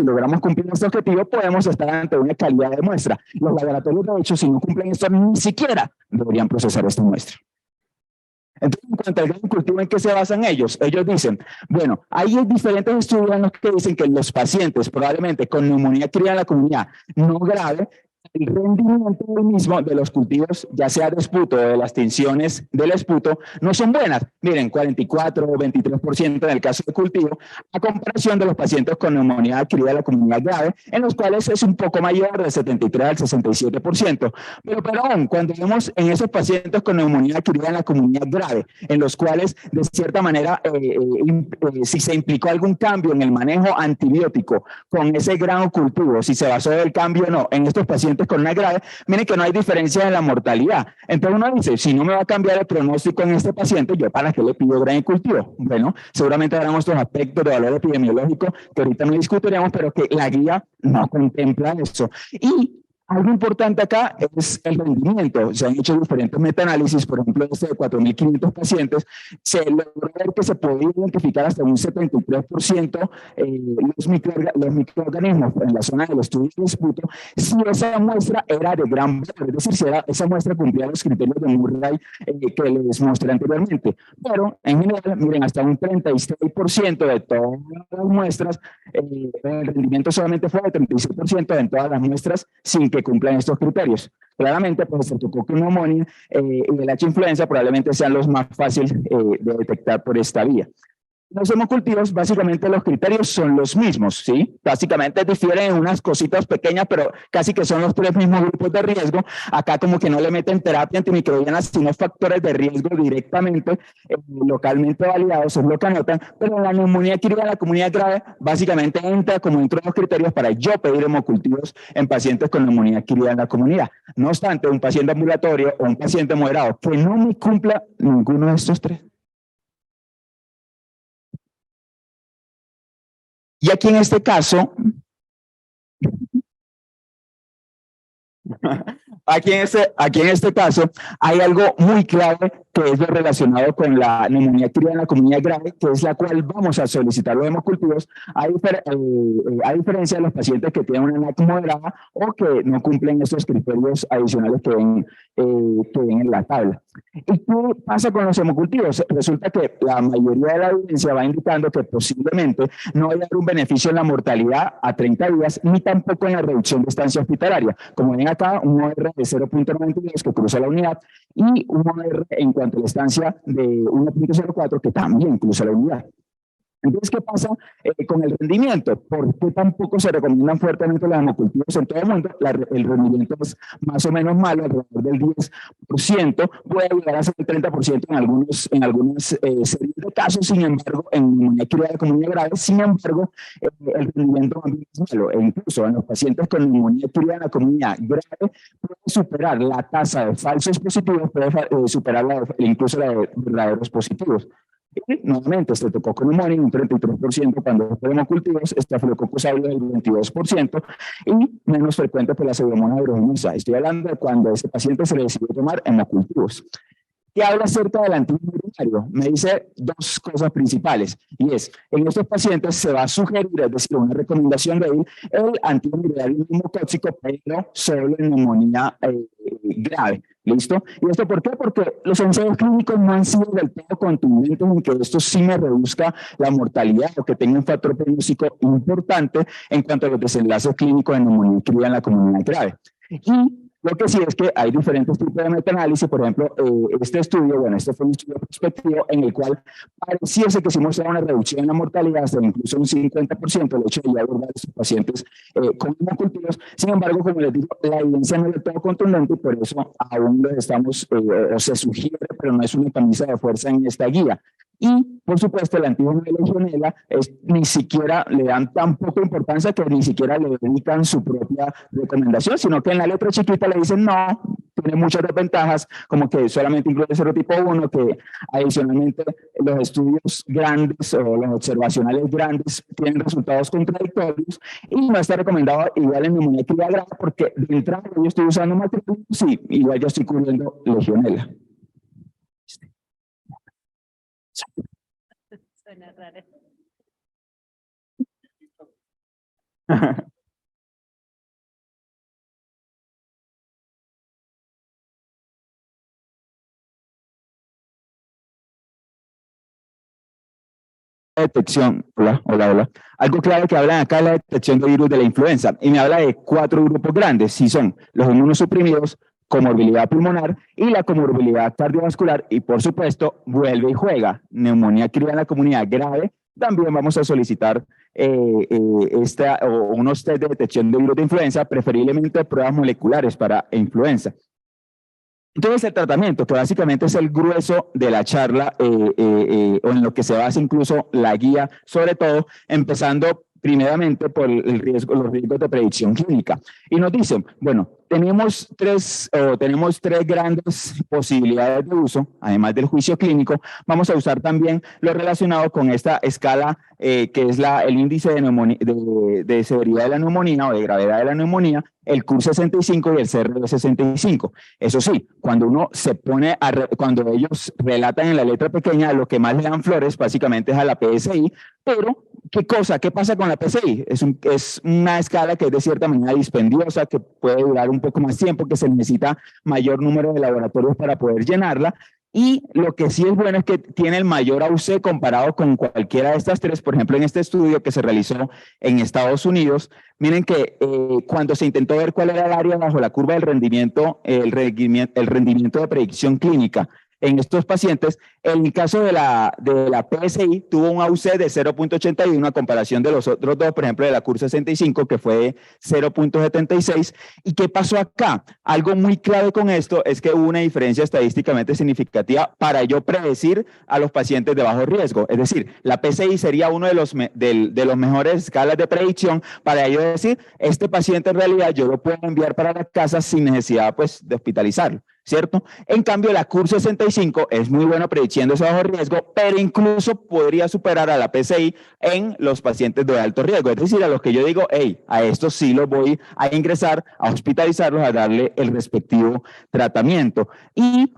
Speaker 4: logramos cumplir este objetivo, podemos estar ante una calidad de muestra. Los laboratorios, de hecho, si no cumplen esto, ni siquiera deberían procesar esta muestra. Entonces, en cuanto al gran cultivo, ¿en qué se basan ellos? Ellos dicen, bueno, hay diferentes estudios en los que dicen que los pacientes probablemente con neumonía adquirida en la comunidad no grave, el rendimiento del mismo de los cultivos, ya sea de esputo o de las tinciones del esputo, no son buenas. Miren, 44 o 23% en el caso de cultivo, a comparación de los pacientes con neumonía adquirida en la comunidad grave, en los cuales es un poco mayor, del 73 al 67%. Pero aún, cuando vemos en esos pacientes con neumonía adquirida en la comunidad grave, en los cuales, de cierta manera, si se implicó algún cambio en el manejo antibiótico con ese grano cultivo, si se basó el cambio o no, en estos pacientes con una grave, miren que no hay diferencia en la mortalidad. Entonces uno dice, si no me va a cambiar el pronóstico en este paciente, ¿yo para qué le pido gran y cultivo? Bueno, seguramente habrán otros aspectos de valor epidemiológico que ahorita no discutiremos, pero que la guía no contempla eso. Y algo importante acá es el rendimiento. Se han hecho diferentes metaanálisis, por ejemplo, este de 4.500 pacientes, se logró ver que se podía identificar hasta un 73% los microorganismos en la zona del estudio de esputo, si esa muestra era de gran valor, es decir, si esa muestra cumplía los criterios de Murray que les mostré anteriormente. Pero, en general, miren, hasta un 36% de todas las muestras, el rendimiento solamente fue de 36% en todas las muestras sin que cumplan estos criterios. Claramente, pues el Streptococcus pneumoniae y el H-influenza probablemente sean los más fáciles de detectar por esta vía. Los hemocultivos, básicamente los criterios son los mismos, ¿sí? Básicamente difieren en unas cositas pequeñas, pero casi que son los 3 mismos grupos de riesgo. Acá como que no le meten terapia antimicrobiana, sino factores de riesgo directamente, localmente validados, es lo que anotan. Pero la neumonía adquirida en la comunidad grave, básicamente entra como dentro de los criterios para yo pedir hemocultivos en pacientes con neumonía adquirida en la comunidad. No obstante, un paciente ambulatorio o un paciente moderado que no me cumpla ninguno de estos 3. Y aquí en este caso, aquí en este caso, hay algo muy clave que es lo relacionado con la neumonía adquirida en la comunidad grave, que es la cual vamos a solicitar los hemocultivos, a diferencia de los pacientes que tienen una NAC moderada o que no cumplen estos criterios adicionales que ven en la tabla. ¿Y qué pasa con los hemocultivos? Resulta que la mayoría de la evidencia va indicando que posiblemente no va a haber un beneficio en la mortalidad a 30 días, ni tampoco en la reducción de estancia hospitalaria. Como ven acá, un OR de 0.92 que cruza la unidad y un OR en cuanto a la estancia de 1.04 que también cruza la unidad. Entonces, ¿qué pasa con el rendimiento? ¿Por qué tampoco se recomiendan fuertemente los hemocultivos en todo el mundo? El rendimiento es más o menos malo, alrededor del 10%, puede llegar a ser el 30% en algunas series de casos. Sin embargo, en neumonía criada con neumonía grave, sin embargo, el rendimiento también es malo. E incluso en los pacientes con neumonía criada con neumonía grave, puede superar la tasa de falsos positivos, puede superar incluso la de verdaderos positivos. Y nuevamente, estreptococcus pneumoniae un 33% cuando fue hemocultivos, estafilococcus aureus del 22% y menos frecuente por la pseudomonas aeruginosa. Estoy hablando de cuando a ese paciente se le decidió tomar hemocultivos. ¿Qué habla acerca del antígeno urinario? Me dice dos cosas principales, y es, en estos pacientes se va a sugerir, es decir, una recomendación de ir, el antígeno urinario neumotóxico, pero solo en neumonía grave. ¿Listo? ¿Y esto por qué? Porque los ensayos clínicos no han sido del todo contundentes en que esto sí me reduzca la mortalidad o que tenga un factor pronóstico importante en cuanto a los desenlaces clínicos de neumonía criada en la comunidad grave. Y lo que sí es que hay diferentes tipos de metaanálisis. Por ejemplo, este estudio, bueno, este fue un estudio prospectivo en el cual pareciese que sí mostraba una reducción en la mortalidad hasta incluso un 50%, el hecho de ya abordar a estos pacientes con hemocultivos. Sin embargo, como les digo, la evidencia no es del todo contundente y por eso aún lo estamos, o se sugiere, pero no es una camisa de fuerza en esta guía. Y, por supuesto, el antígeno de Legionella ni siquiera le dan tan poca importancia que ni siquiera le dedican su propia recomendación, sino que en la letra chiquita le dicen no, tiene muchas desventajas, como que solamente incluye serotipo 1, que adicionalmente los estudios grandes o los observacionales grandes tienen resultados contradictorios y no está recomendado igual en neumonía criada grave porque de entrada yo estoy usando matriz, sí, igual yo estoy cubriendo Legionella.
Speaker 5: Suena raro.
Speaker 4: Detección, hola. Algo clave que hablan acá es la detección de virus de la influenza y me habla de 4 grupos grandes, si son los inmunosuprimidos, comorbilidad pulmonar y la comorbilidad cardiovascular y por supuesto vuelve y juega neumonía criada en la comunidad grave. También vamos a solicitar unos test de detección de virus de influenza, preferiblemente pruebas moleculares para influenza. Entonces el tratamiento, que básicamente es el grueso de la charla o en lo que se basa incluso la guía, sobre todo empezando primeramente por los riesgos de predicción clínica. Y nos dicen, bueno, tenemos tres grandes posibilidades de uso, además del juicio clínico. Vamos a usar también lo relacionado con esta escala que es el índice de severidad de la neumonía o de gravedad de la neumonía, el CUR-65 y el CRB-65. Eso sí, cuando uno se pone cuando ellos relatan en la letra pequeña, lo que más le dan flores básicamente es a la PSI, pero ¿qué pasa con la PSI? Es una escala que es de cierta manera dispendiosa, que puede durar un poco más tiempo, que se necesita mayor número de laboratorios para poder llenarla. Y lo que sí es bueno es que tiene el mayor AUC comparado con cualquiera de estas tres. Por ejemplo, en este estudio que se realizó en Estados Unidos, miren que cuando se intentó ver cuál era el área bajo la curva del rendimiento, el rendimiento de predicción clínica en estos pacientes, en el caso de la PSI tuvo un AUC de 0.81 a comparación de los otros dos, por ejemplo de la CUR-65 que fue 0.76. ¿Y qué pasó acá? Algo muy clave con esto es que hubo una diferencia estadísticamente significativa para yo predecir a los pacientes de bajo riesgo. Es decir, la PSI sería uno de los mejores escalas de predicción para yo decir, este paciente en realidad yo lo puedo enviar para la casa sin necesidad pues de hospitalizarlo, ¿cierto? En cambio, la CUR-65 es muy bueno prediciendo ese bajo riesgo, pero incluso podría superar a la PSI en los pacientes de alto riesgo. Es decir, a los que yo digo, hey, a estos sí los voy a ingresar, a hospitalizarlos, a darle el respectivo tratamiento. Y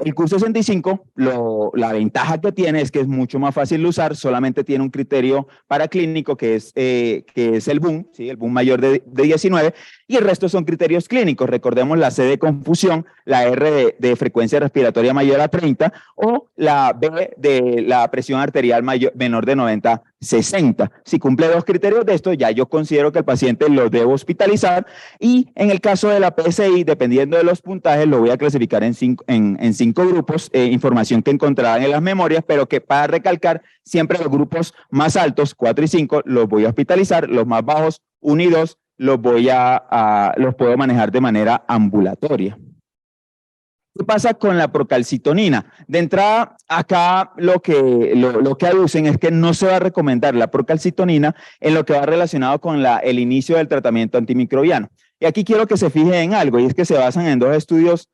Speaker 4: el CUR-65, la ventaja que tiene es que es mucho más fácil de usar, solamente tiene un criterio paraclínico que es el BUM, ¿sí? El BUM mayor de 19, y el resto son criterios clínicos. Recordemos la C de confusión, la R de frecuencia respiratoria mayor a 30 o la B de la presión arterial menor de 90 60. Si cumple 2 criterios de esto, ya yo considero que el paciente lo debo hospitalizar, y en el caso de la PSI, dependiendo de los puntajes, lo voy a clasificar en 5 grupos, información que encontrarán en las memorias, pero que, para recalcar, siempre los grupos más altos, 4 y 5, los voy a hospitalizar, los más bajos, 1 y 2, los puedo manejar de manera ambulatoria. ¿Qué pasa con la procalcitonina? De entrada, acá lo que aducen es que no se va a recomendar la procalcitonina en lo que va relacionado con el inicio del tratamiento antimicrobiano. Y aquí quiero que se fijen en algo, y es que se basan en dos estudios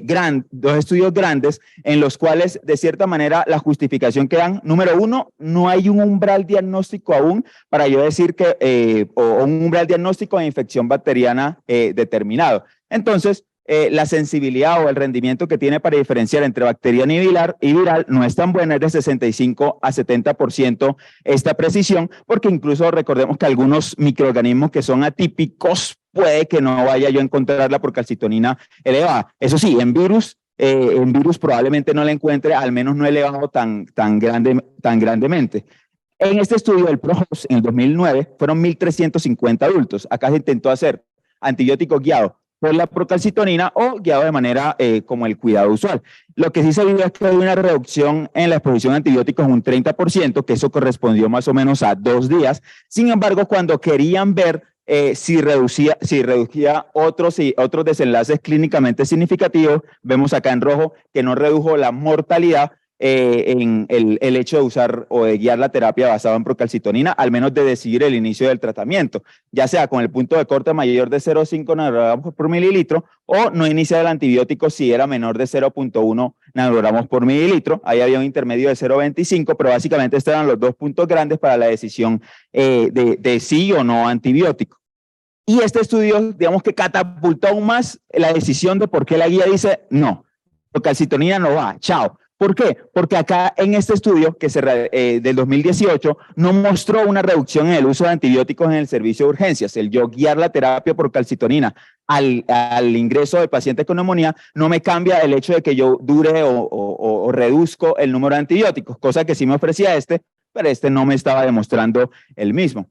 Speaker 4: grandes, en los cuales, de cierta manera, la justificación que dan, número 1, no hay un umbral diagnóstico aún para yo decir que, o un umbral diagnóstico de infección bacteriana determinado. Entonces, la sensibilidad o el rendimiento que tiene para diferenciar entre bacteriana y viral no es tan buena, es de 65 a 70% esta precisión, porque incluso recordemos que algunos microorganismos que son atípicos puede que no vaya yo a encontrar la procalcitonina elevada. Eso sí, en virus probablemente no la encuentre, al menos no elevado tan grandemente. En este estudio del ProHost, en el 2009, fueron 1.350 adultos. Acá se intentó hacer antibiótico guiado por la procalcitonina o guiado de manera como el cuidado usual. Lo que sí se vio es que hay una reducción en la exposición a antibióticos en un 30%, que eso correspondió más o menos a 2 días. Sin embargo, cuando querían ver si reducía otros desenlaces clínicamente significativos, vemos acá en rojo que no redujo la mortalidad en el hecho de usar o de guiar la terapia basada en procalcitonina, al menos de decidir el inicio del tratamiento, ya sea con el punto de corte mayor de 0,5 nanogramos por mililitro o no iniciar el antibiótico si era menor de 0,1 nanogramos por mililitro. Ahí había un intermedio de 0,25, pero básicamente estos eran los 2 puntos grandes para la decisión de sí o no antibiótico. Y este estudio, digamos que catapultó aún más la decisión de por qué la guía dice no, procalcitonina no va, chao. ¿Por qué? Porque acá en este estudio del 2018 no mostró una reducción en el uso de antibióticos en el servicio de urgencias. El yo guiar la terapia por calcitonina al ingreso del paciente con neumonía no me cambia el hecho de que yo dure o reduzco el número de antibióticos, cosa que sí me ofrecía pero no me estaba demostrando el mismo.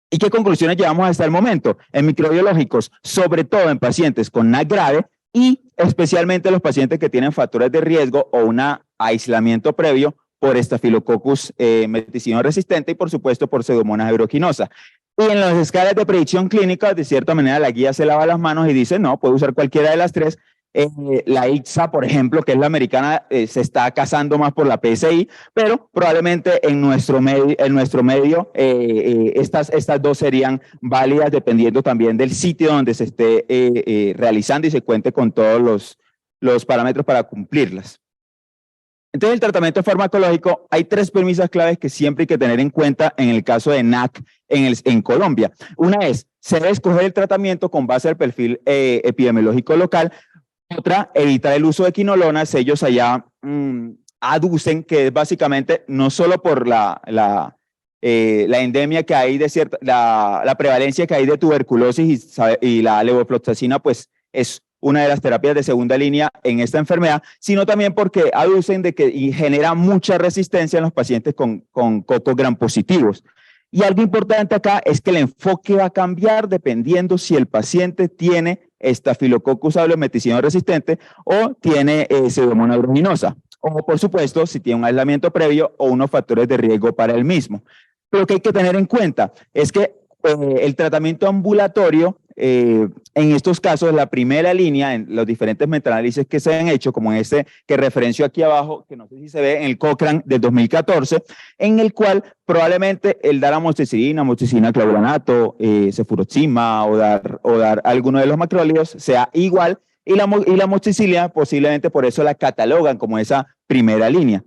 Speaker 4: ¿Y qué conclusiones llevamos hasta el momento? En microbiológicos, sobre todo en pacientes con NAC grave, y especialmente los pacientes que tienen factores de riesgo o un aislamiento previo por Staphylococcus meticino resistente y, por supuesto, por Pseudomonas aeruginosa. Y en las escalas de predicción clínica, de cierta manera, la guía se lava las manos y dice, no, puede usar cualquiera de las 3. La ICSA, por ejemplo, que es la americana, se está casando más por la PSI, pero probablemente en nuestro medio estas 2 serían válidas dependiendo también del sitio donde se esté realizando y se cuente con todos los parámetros para cumplirlas. Entonces, el tratamiento farmacológico, hay 3 premisas claves que siempre hay que tener en cuenta en el caso de NAC en Colombia. Una es, se debe escoger el tratamiento con base al perfil epidemiológico local. Otra, evitar el uso de quinolonas. Ellos allá aducen que es básicamente no solo por la endemia que hay la prevalencia que hay de tuberculosis y la levofloxacina, pues es una de las terapias de segunda línea en esta enfermedad, sino también porque aducen de que genera mucha resistencia en los pacientes con cocos gram positivos. Y algo importante acá es que el enfoque va a cambiar dependiendo si el paciente tiene Staphylococcus aureus meticino resistente o tiene Pseudomonas aeruginosa, o por supuesto si tiene un aislamiento previo o unos factores de riesgo para el mismo. Pero lo que hay que tener en cuenta es que el tratamiento ambulatorio, en estos casos, la primera línea en los diferentes metaanálisis que se han hecho, como este que referencio aquí abajo, que no sé si se ve, en el Cochrane del 2014, en el cual probablemente el dar amoxicilina, clavulanato, cefuroxima o dar alguno de los macrólidos sea igual, y la amoxicilina posiblemente por eso la catalogan como esa primera línea.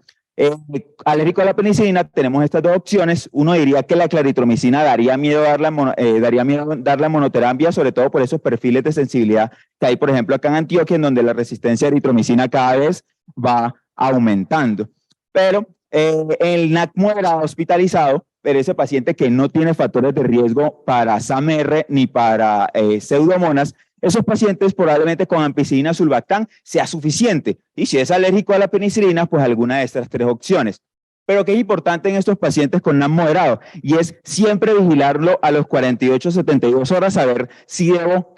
Speaker 4: Alérgico a la penicilina, tenemos estas 2 opciones. Uno diría que la claritromicina daría miedo darla monoterapia, sobre todo por esos perfiles de sensibilidad que hay, por ejemplo, acá en Antioquia, en donde la resistencia a eritromicina cada vez va aumentando. Pero el NAC moderado hospitalizado, pero ese paciente que no tiene factores de riesgo para SAM-R ni para pseudomonas, esos pacientes probablemente con ampicilina sulbactam sea suficiente. Y si es alérgico a la penicilina, pues alguna de estas 3 opciones. pero que es importante en estos pacientes con NAC moderado, y es siempre vigilarlo a los 48 a 72 horas, a ver si debo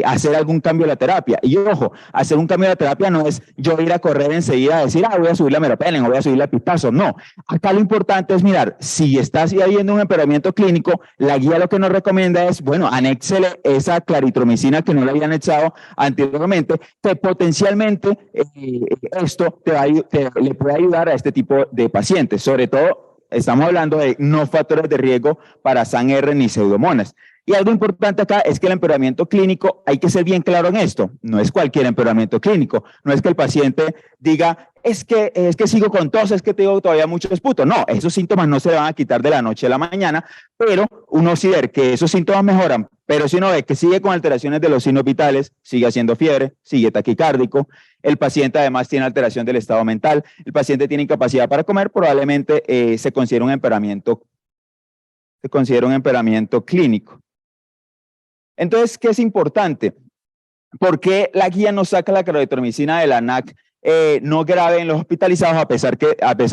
Speaker 4: hacer algún cambio de la terapia. Y ojo, hacer un cambio de la terapia no es yo ir a correr enseguida a decir, voy a subir la meropenem o voy a subir la pistazo. No, acá lo importante es mirar, si estás ya viendo un empeoramiento clínico, la guía lo que nos recomienda es, bueno, anéxele esa claritromicina que no le habían echado anteriormente, que potencialmente esto le puede ayudar a este tipo de pacientes. Sobre todo, estamos hablando de no factores de riesgo para SANR ni pseudomonas. Y algo importante acá es que el empeoramiento clínico, hay que ser bien claro en esto, no es cualquier empeoramiento clínico, no es que el paciente diga, es que sigo con tos, es que tengo todavía mucho esputo. No, esos síntomas no se van a quitar de la noche a la mañana, pero uno sí ve que esos síntomas mejoran, pero si uno ve que sigue con alteraciones de los signos vitales, sigue haciendo fiebre, sigue taquicárdico, el paciente además tiene alteración del estado mental, el paciente tiene incapacidad para comer, probablemente se considera un empeoramiento clínico. Entonces, ¿qué es importante? ¿Por qué la guía no saca la claritromicina de la NAC no grave en los hospitalizados, a pesar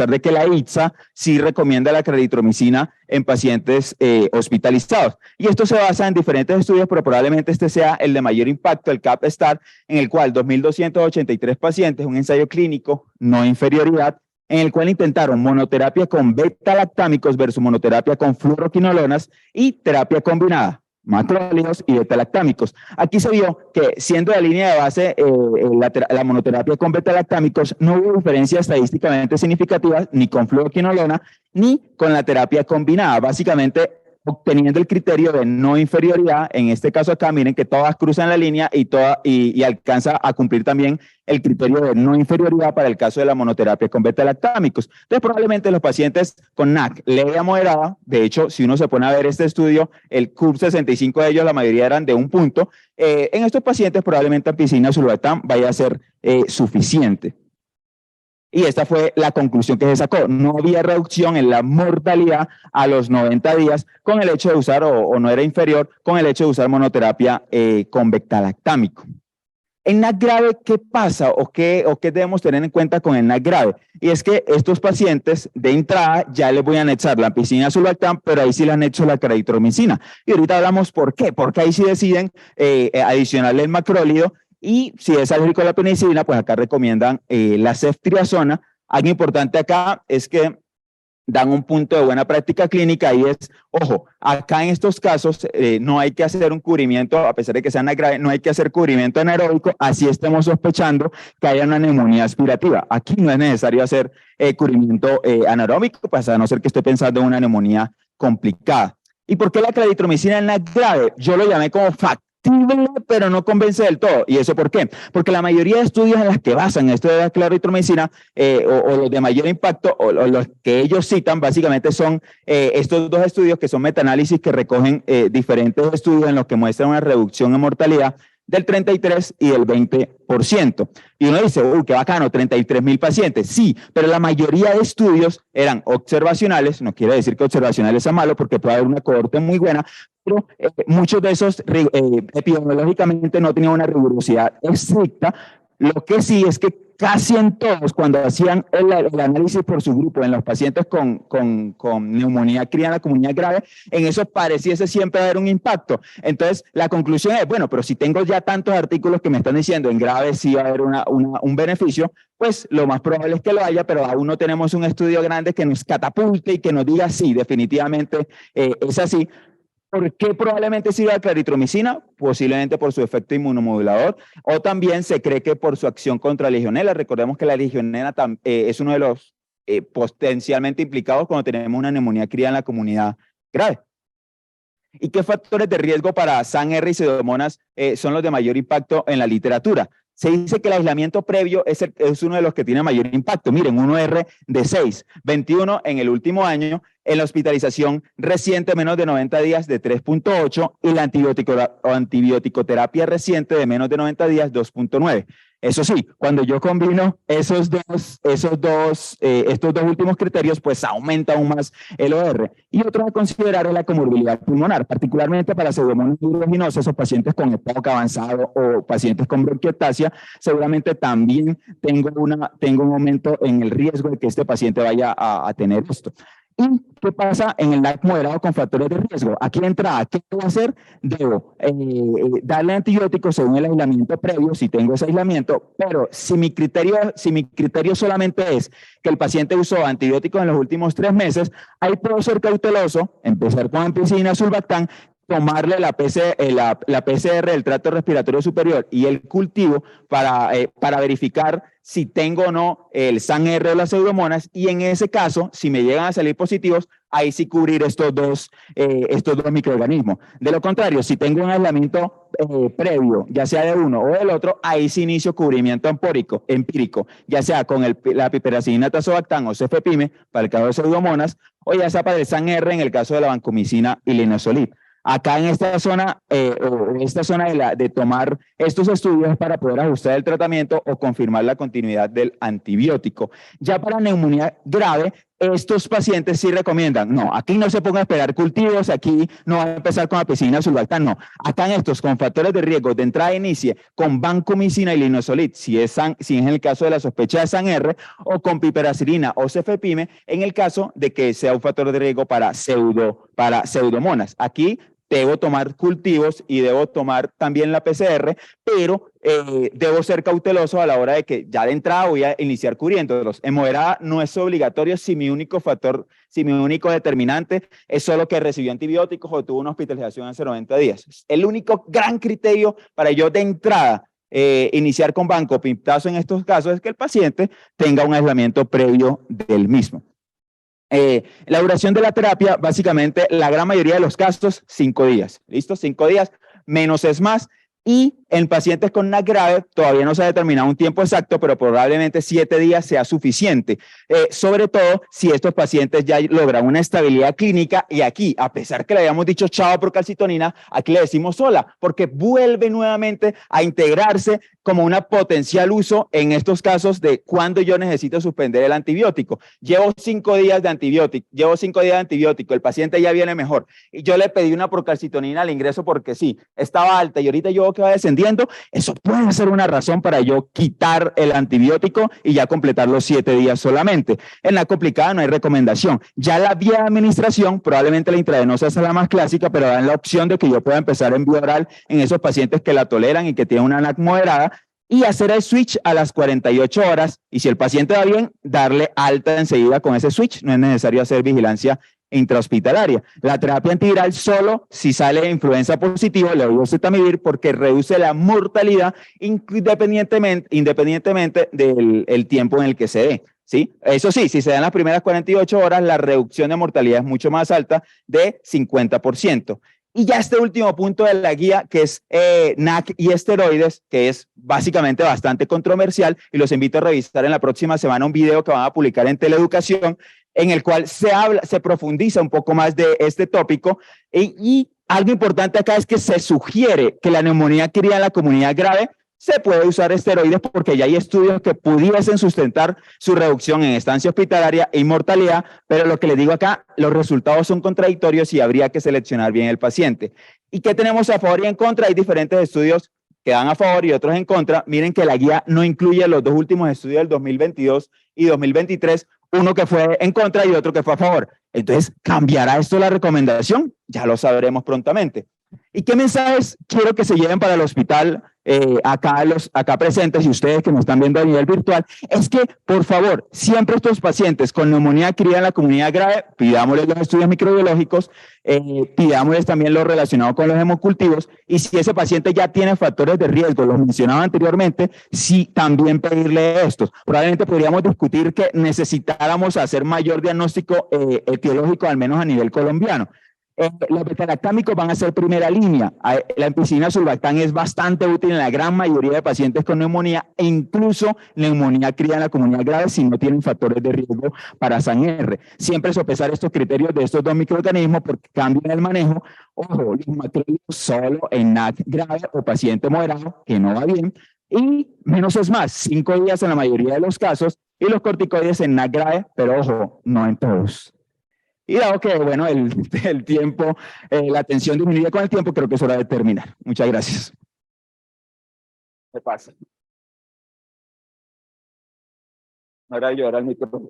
Speaker 4: de que la ITSA sí recomienda la claritromicina en pacientes hospitalizados? Y esto se basa en diferentes estudios, pero probablemente este sea el de mayor impacto, el CAP-STAR, en el cual 2.283 pacientes, un ensayo clínico, no inferioridad, en el cual intentaron monoterapia con beta-lactámicos versus monoterapia con fluoroquinolonas y terapia combinada, macrólidos y beta-lactámicos. Aquí se vio que, siendo la línea de base la monoterapia con beta-lactámicos, no hubo diferencias estadísticamente significativas ni con fluoroquinolona ni con la terapia combinada, básicamente obteniendo el criterio de no inferioridad. En este caso acá, miren que todas cruzan la línea y alcanza a cumplir también el criterio de no inferioridad para el caso de la monoterapia con beta-lactámicos. Entonces, probablemente los pacientes con NAC leve a moderada, de hecho, si uno se pone a ver este estudio, el CUP65 de ellos, la mayoría eran de 1 punto, en estos pacientes probablemente ampicilina sulbactam vaya a ser suficiente. Y esta fue la conclusión que se sacó. No había reducción en la mortalidad a los 90 días con el hecho de usar, o no era inferior, con el hecho de usar monoterapia con beta-lactámico. En NAC grave, ¿qué pasa o qué debemos tener en cuenta con el NAC grave? Y es que estos pacientes de entrada ya les voy a anexar la ampicilina sulbactam, pero ahí sí le han hecho la claritromicina. Y ahorita hablamos por qué, porque ahí sí deciden adicionarle el macrólido. Y si es alérgico a la penicilina, pues acá recomiendan la ceftriaxona. Algo importante acá es que dan un punto de buena práctica clínica y es, ojo, acá en estos casos no hay que hacer un cubrimiento, a pesar de que sean grave, no hay que hacer cubrimiento anaeróbico, así estemos sospechando que haya una neumonía aspirativa. Aquí no es necesario hacer cubrimiento anaeróbico, pues a no ser que esté pensando en una neumonía complicada. ¿Y por qué la claritromicina en NAC grave? Yo lo llamé como factible, pero no convence del todo. ¿Y eso por qué? Porque la mayoría de estudios en las que basan esto de la claritromicina o los de mayor impacto o los que ellos citan básicamente son estos dos estudios que son metaanálisis que recogen diferentes estudios en los que muestran una reducción en mortalidad del 33 y del 20%. Y uno dice, qué bacano, 33.000 pacientes. Sí, pero la mayoría de estudios eran observacionales, no quiere decir que observacionales sea malo porque puede haber una cohorte muy buena, pero muchos de esos epidemiológicamente no tenían una rigurosidad estricta. Lo que sí es que casi en todos, cuando hacían el análisis por su grupo en los pacientes con neumonía cría en la comunidad grave, en eso pareciese siempre haber un impacto. Entonces, la conclusión es, bueno, pero si tengo ya tantos artículos que me están diciendo en grave sí va a haber un beneficio, pues lo más probable es que lo haya, pero aún no tenemos un estudio grande que nos catapulte y que nos diga sí, definitivamente es así. ¿Por qué probablemente sirva la claritromicina? Posiblemente por su efecto inmunomodulador, o también se cree que por su acción contra la legionela. Recordemos que la legionela es uno de los potencialmente implicados cuando tenemos una neumonía cría en la comunidad grave. ¿Y qué factores de riesgo para SANR y pseudomonas son los de mayor impacto en la literatura? Se dice que el aislamiento previo es uno de los que tiene mayor impacto. Miren, 1R de 6, 21 en el último año, en la hospitalización reciente menos de 90 días de 3.8 y la antibioticoterapia reciente de menos de 90 días 2.9. Eso sí, cuando yo combino estos dos últimos criterios, pues aumenta aún más el OR. Y otro a considerar es la comorbilidad pulmonar, particularmente para Pseudomonas aeruginosa, o pacientes con EPOC avanzado o pacientes con bronquiectasia, seguramente también tengo un aumento en el riesgo de que este paciente vaya a tener esto. ¿Y qué pasa en el NAC moderado con factores de riesgo? Aquí entra, ¿qué debo hacer? Debo darle antibióticos según el aislamiento previo, si tengo ese aislamiento, pero si mi criterio solamente es que el paciente usó antibióticos en los últimos 3 meses, ahí puedo ser cauteloso, empezar con ampicilina, sulbactam, tomarle la PCR, el tracto respiratorio superior y el cultivo para verificar si tengo o no el SAN-R o las pseudomonas, y en ese caso, si me llegan a salir positivos, ahí sí cubrir estos dos microorganismos. De lo contrario, si tengo un aislamiento previo, ya sea de uno o del otro, ahí sí inicio cubrimiento empírico, ya sea con la piperacillina tazobactam o cefepime, para el caso de pseudomonas, o ya sea para el SAN-R en el caso de la vancomicina y linezolid. Acá en esta zona, de tomar estos estudios para poder ajustar el tratamiento o confirmar la continuidad del antibiótico. Ya para neumonía grave, estos pacientes sí recomiendan, no, aquí no se ponga a esperar cultivos, aquí no va a empezar con ampicilina, sulbactam, no. Acá en estos con factores de riesgo de entrada inicie con vancomicina y linezolid, si es en el caso de la sospecha de SAN-R, o con piperacillina o cefepime, en el caso de que sea un factor de riesgo para pseudomonas. Aquí debo tomar cultivos y debo tomar también la PCR, pero debo ser cauteloso a la hora de que ya de entrada voy a iniciar cubriéndolos. En moderada no es obligatorio si mi único determinante es solo que recibió antibióticos o tuvo una hospitalización hace 90 días. El único gran criterio para yo de entrada iniciar con vancomictazo en estos casos es que el paciente tenga un aislamiento previo del mismo. La duración de la terapia, básicamente, la gran mayoría de los casos, 5 días. ¿Listo? 5 días, menos es más. Y en pacientes con NAC grave, todavía no se ha determinado un tiempo exacto, pero probablemente 7 días sea suficiente. Sobre todo si estos pacientes ya logran una estabilidad clínica, y aquí, a pesar que le habíamos dicho chao por calcitonina, aquí le decimos hola, porque vuelve nuevamente a integrarse como una potencial uso en estos casos de cuando yo necesito suspender el antibiótico. Llevo 5 días de antibiótico, el paciente ya viene mejor, y yo le pedí una procalcitonina al ingreso porque sí, estaba alta y ahorita yo que va descendiendo, eso puede ser una razón para yo quitar el antibiótico y ya completar los 7 días solamente. En la complicada no hay recomendación. Ya la vía de administración, probablemente la intravenosa es la más clásica, pero dan la opción de que yo pueda empezar en vía oral en esos pacientes que la toleran y que tienen una NAC moderada, y hacer el switch a las 48 horas, y si el paciente va bien, darle alta enseguida con ese switch. No es necesario hacer vigilancia intrahospitalaria. La terapia antiviral solo si sale influenza positivo, le doy oseltamivir porque reduce la mortalidad independientemente del tiempo en el que se dé. ¿Sí? Eso sí, si se dan las primeras 48 horas, la reducción de mortalidad es mucho más alta, de 50%. Y ya este último punto de la guía, que es NAC y esteroides, que es básicamente bastante controversial, y los invito a revisar en la próxima semana un video que van a publicar en Teleeducación, en el cual se profundiza un poco más de este tópico, y algo importante acá es que se sugiere que la neumonía adquirida en la comunidad grave se puede usar esteroides porque ya hay estudios que pudiesen sustentar su reducción en estancia hospitalaria e inmortalidad, pero lo que les digo acá, los resultados son contradictorios y habría que seleccionar bien el paciente. ¿Y qué tenemos a favor y en contra? Hay diferentes estudios que dan a favor y otros en contra. Miren que la guía no incluye los 2 últimos estudios del 2022 y 2023, uno que fue en contra y otro que fue a favor. Entonces, ¿cambiará esto la recomendación? Ya lo prontamente. ¿Y qué mensajes quiero que se lleven para el hospital acá presentes y ustedes que nos están viendo a nivel virtual? Es que, por favor, siempre estos pacientes con neumonía adquirida en la comunidad grave, pidámosles los estudios microbiológicos, pidámosles también lo relacionado con los hemocultivos, y si ese paciente ya tiene factores de riesgo, los mencionaba anteriormente, sí, también pedirle estos. Probablemente podríamos discutir que necesitáramos hacer mayor diagnóstico etiológico, al menos a nivel colombiano. Los beta-lactámicos van a ser primera línea. La ampicilina sulbactam es bastante útil en la gran mayoría de pacientes con neumonía, e incluso neumonía adquirida en la comunidad grave si no tienen factores de riesgo para SAN-R. Siempre sopesar estos criterios de estos 2 microorganismos porque cambian el manejo. Ojo, los macrólidos solo en NAC grave o paciente moderado, que no va bien, Y menos es más, 5 días en la mayoría de los casos, y los corticoides en NAC grave, pero ojo, no en todos. Y dado que, bueno, el tiempo, la atención disminuye con el tiempo, creo que es hora de terminar. Muchas gracias. ¿Qué pasa? Ahora yo, ahora el micrófono.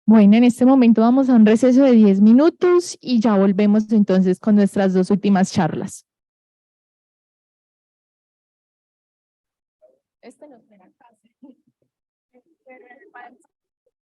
Speaker 2: Bueno, en este momento vamos a un receso de 10 minutos y ya volvemos entonces con nuestras dos últimas charlas. Este no será casi.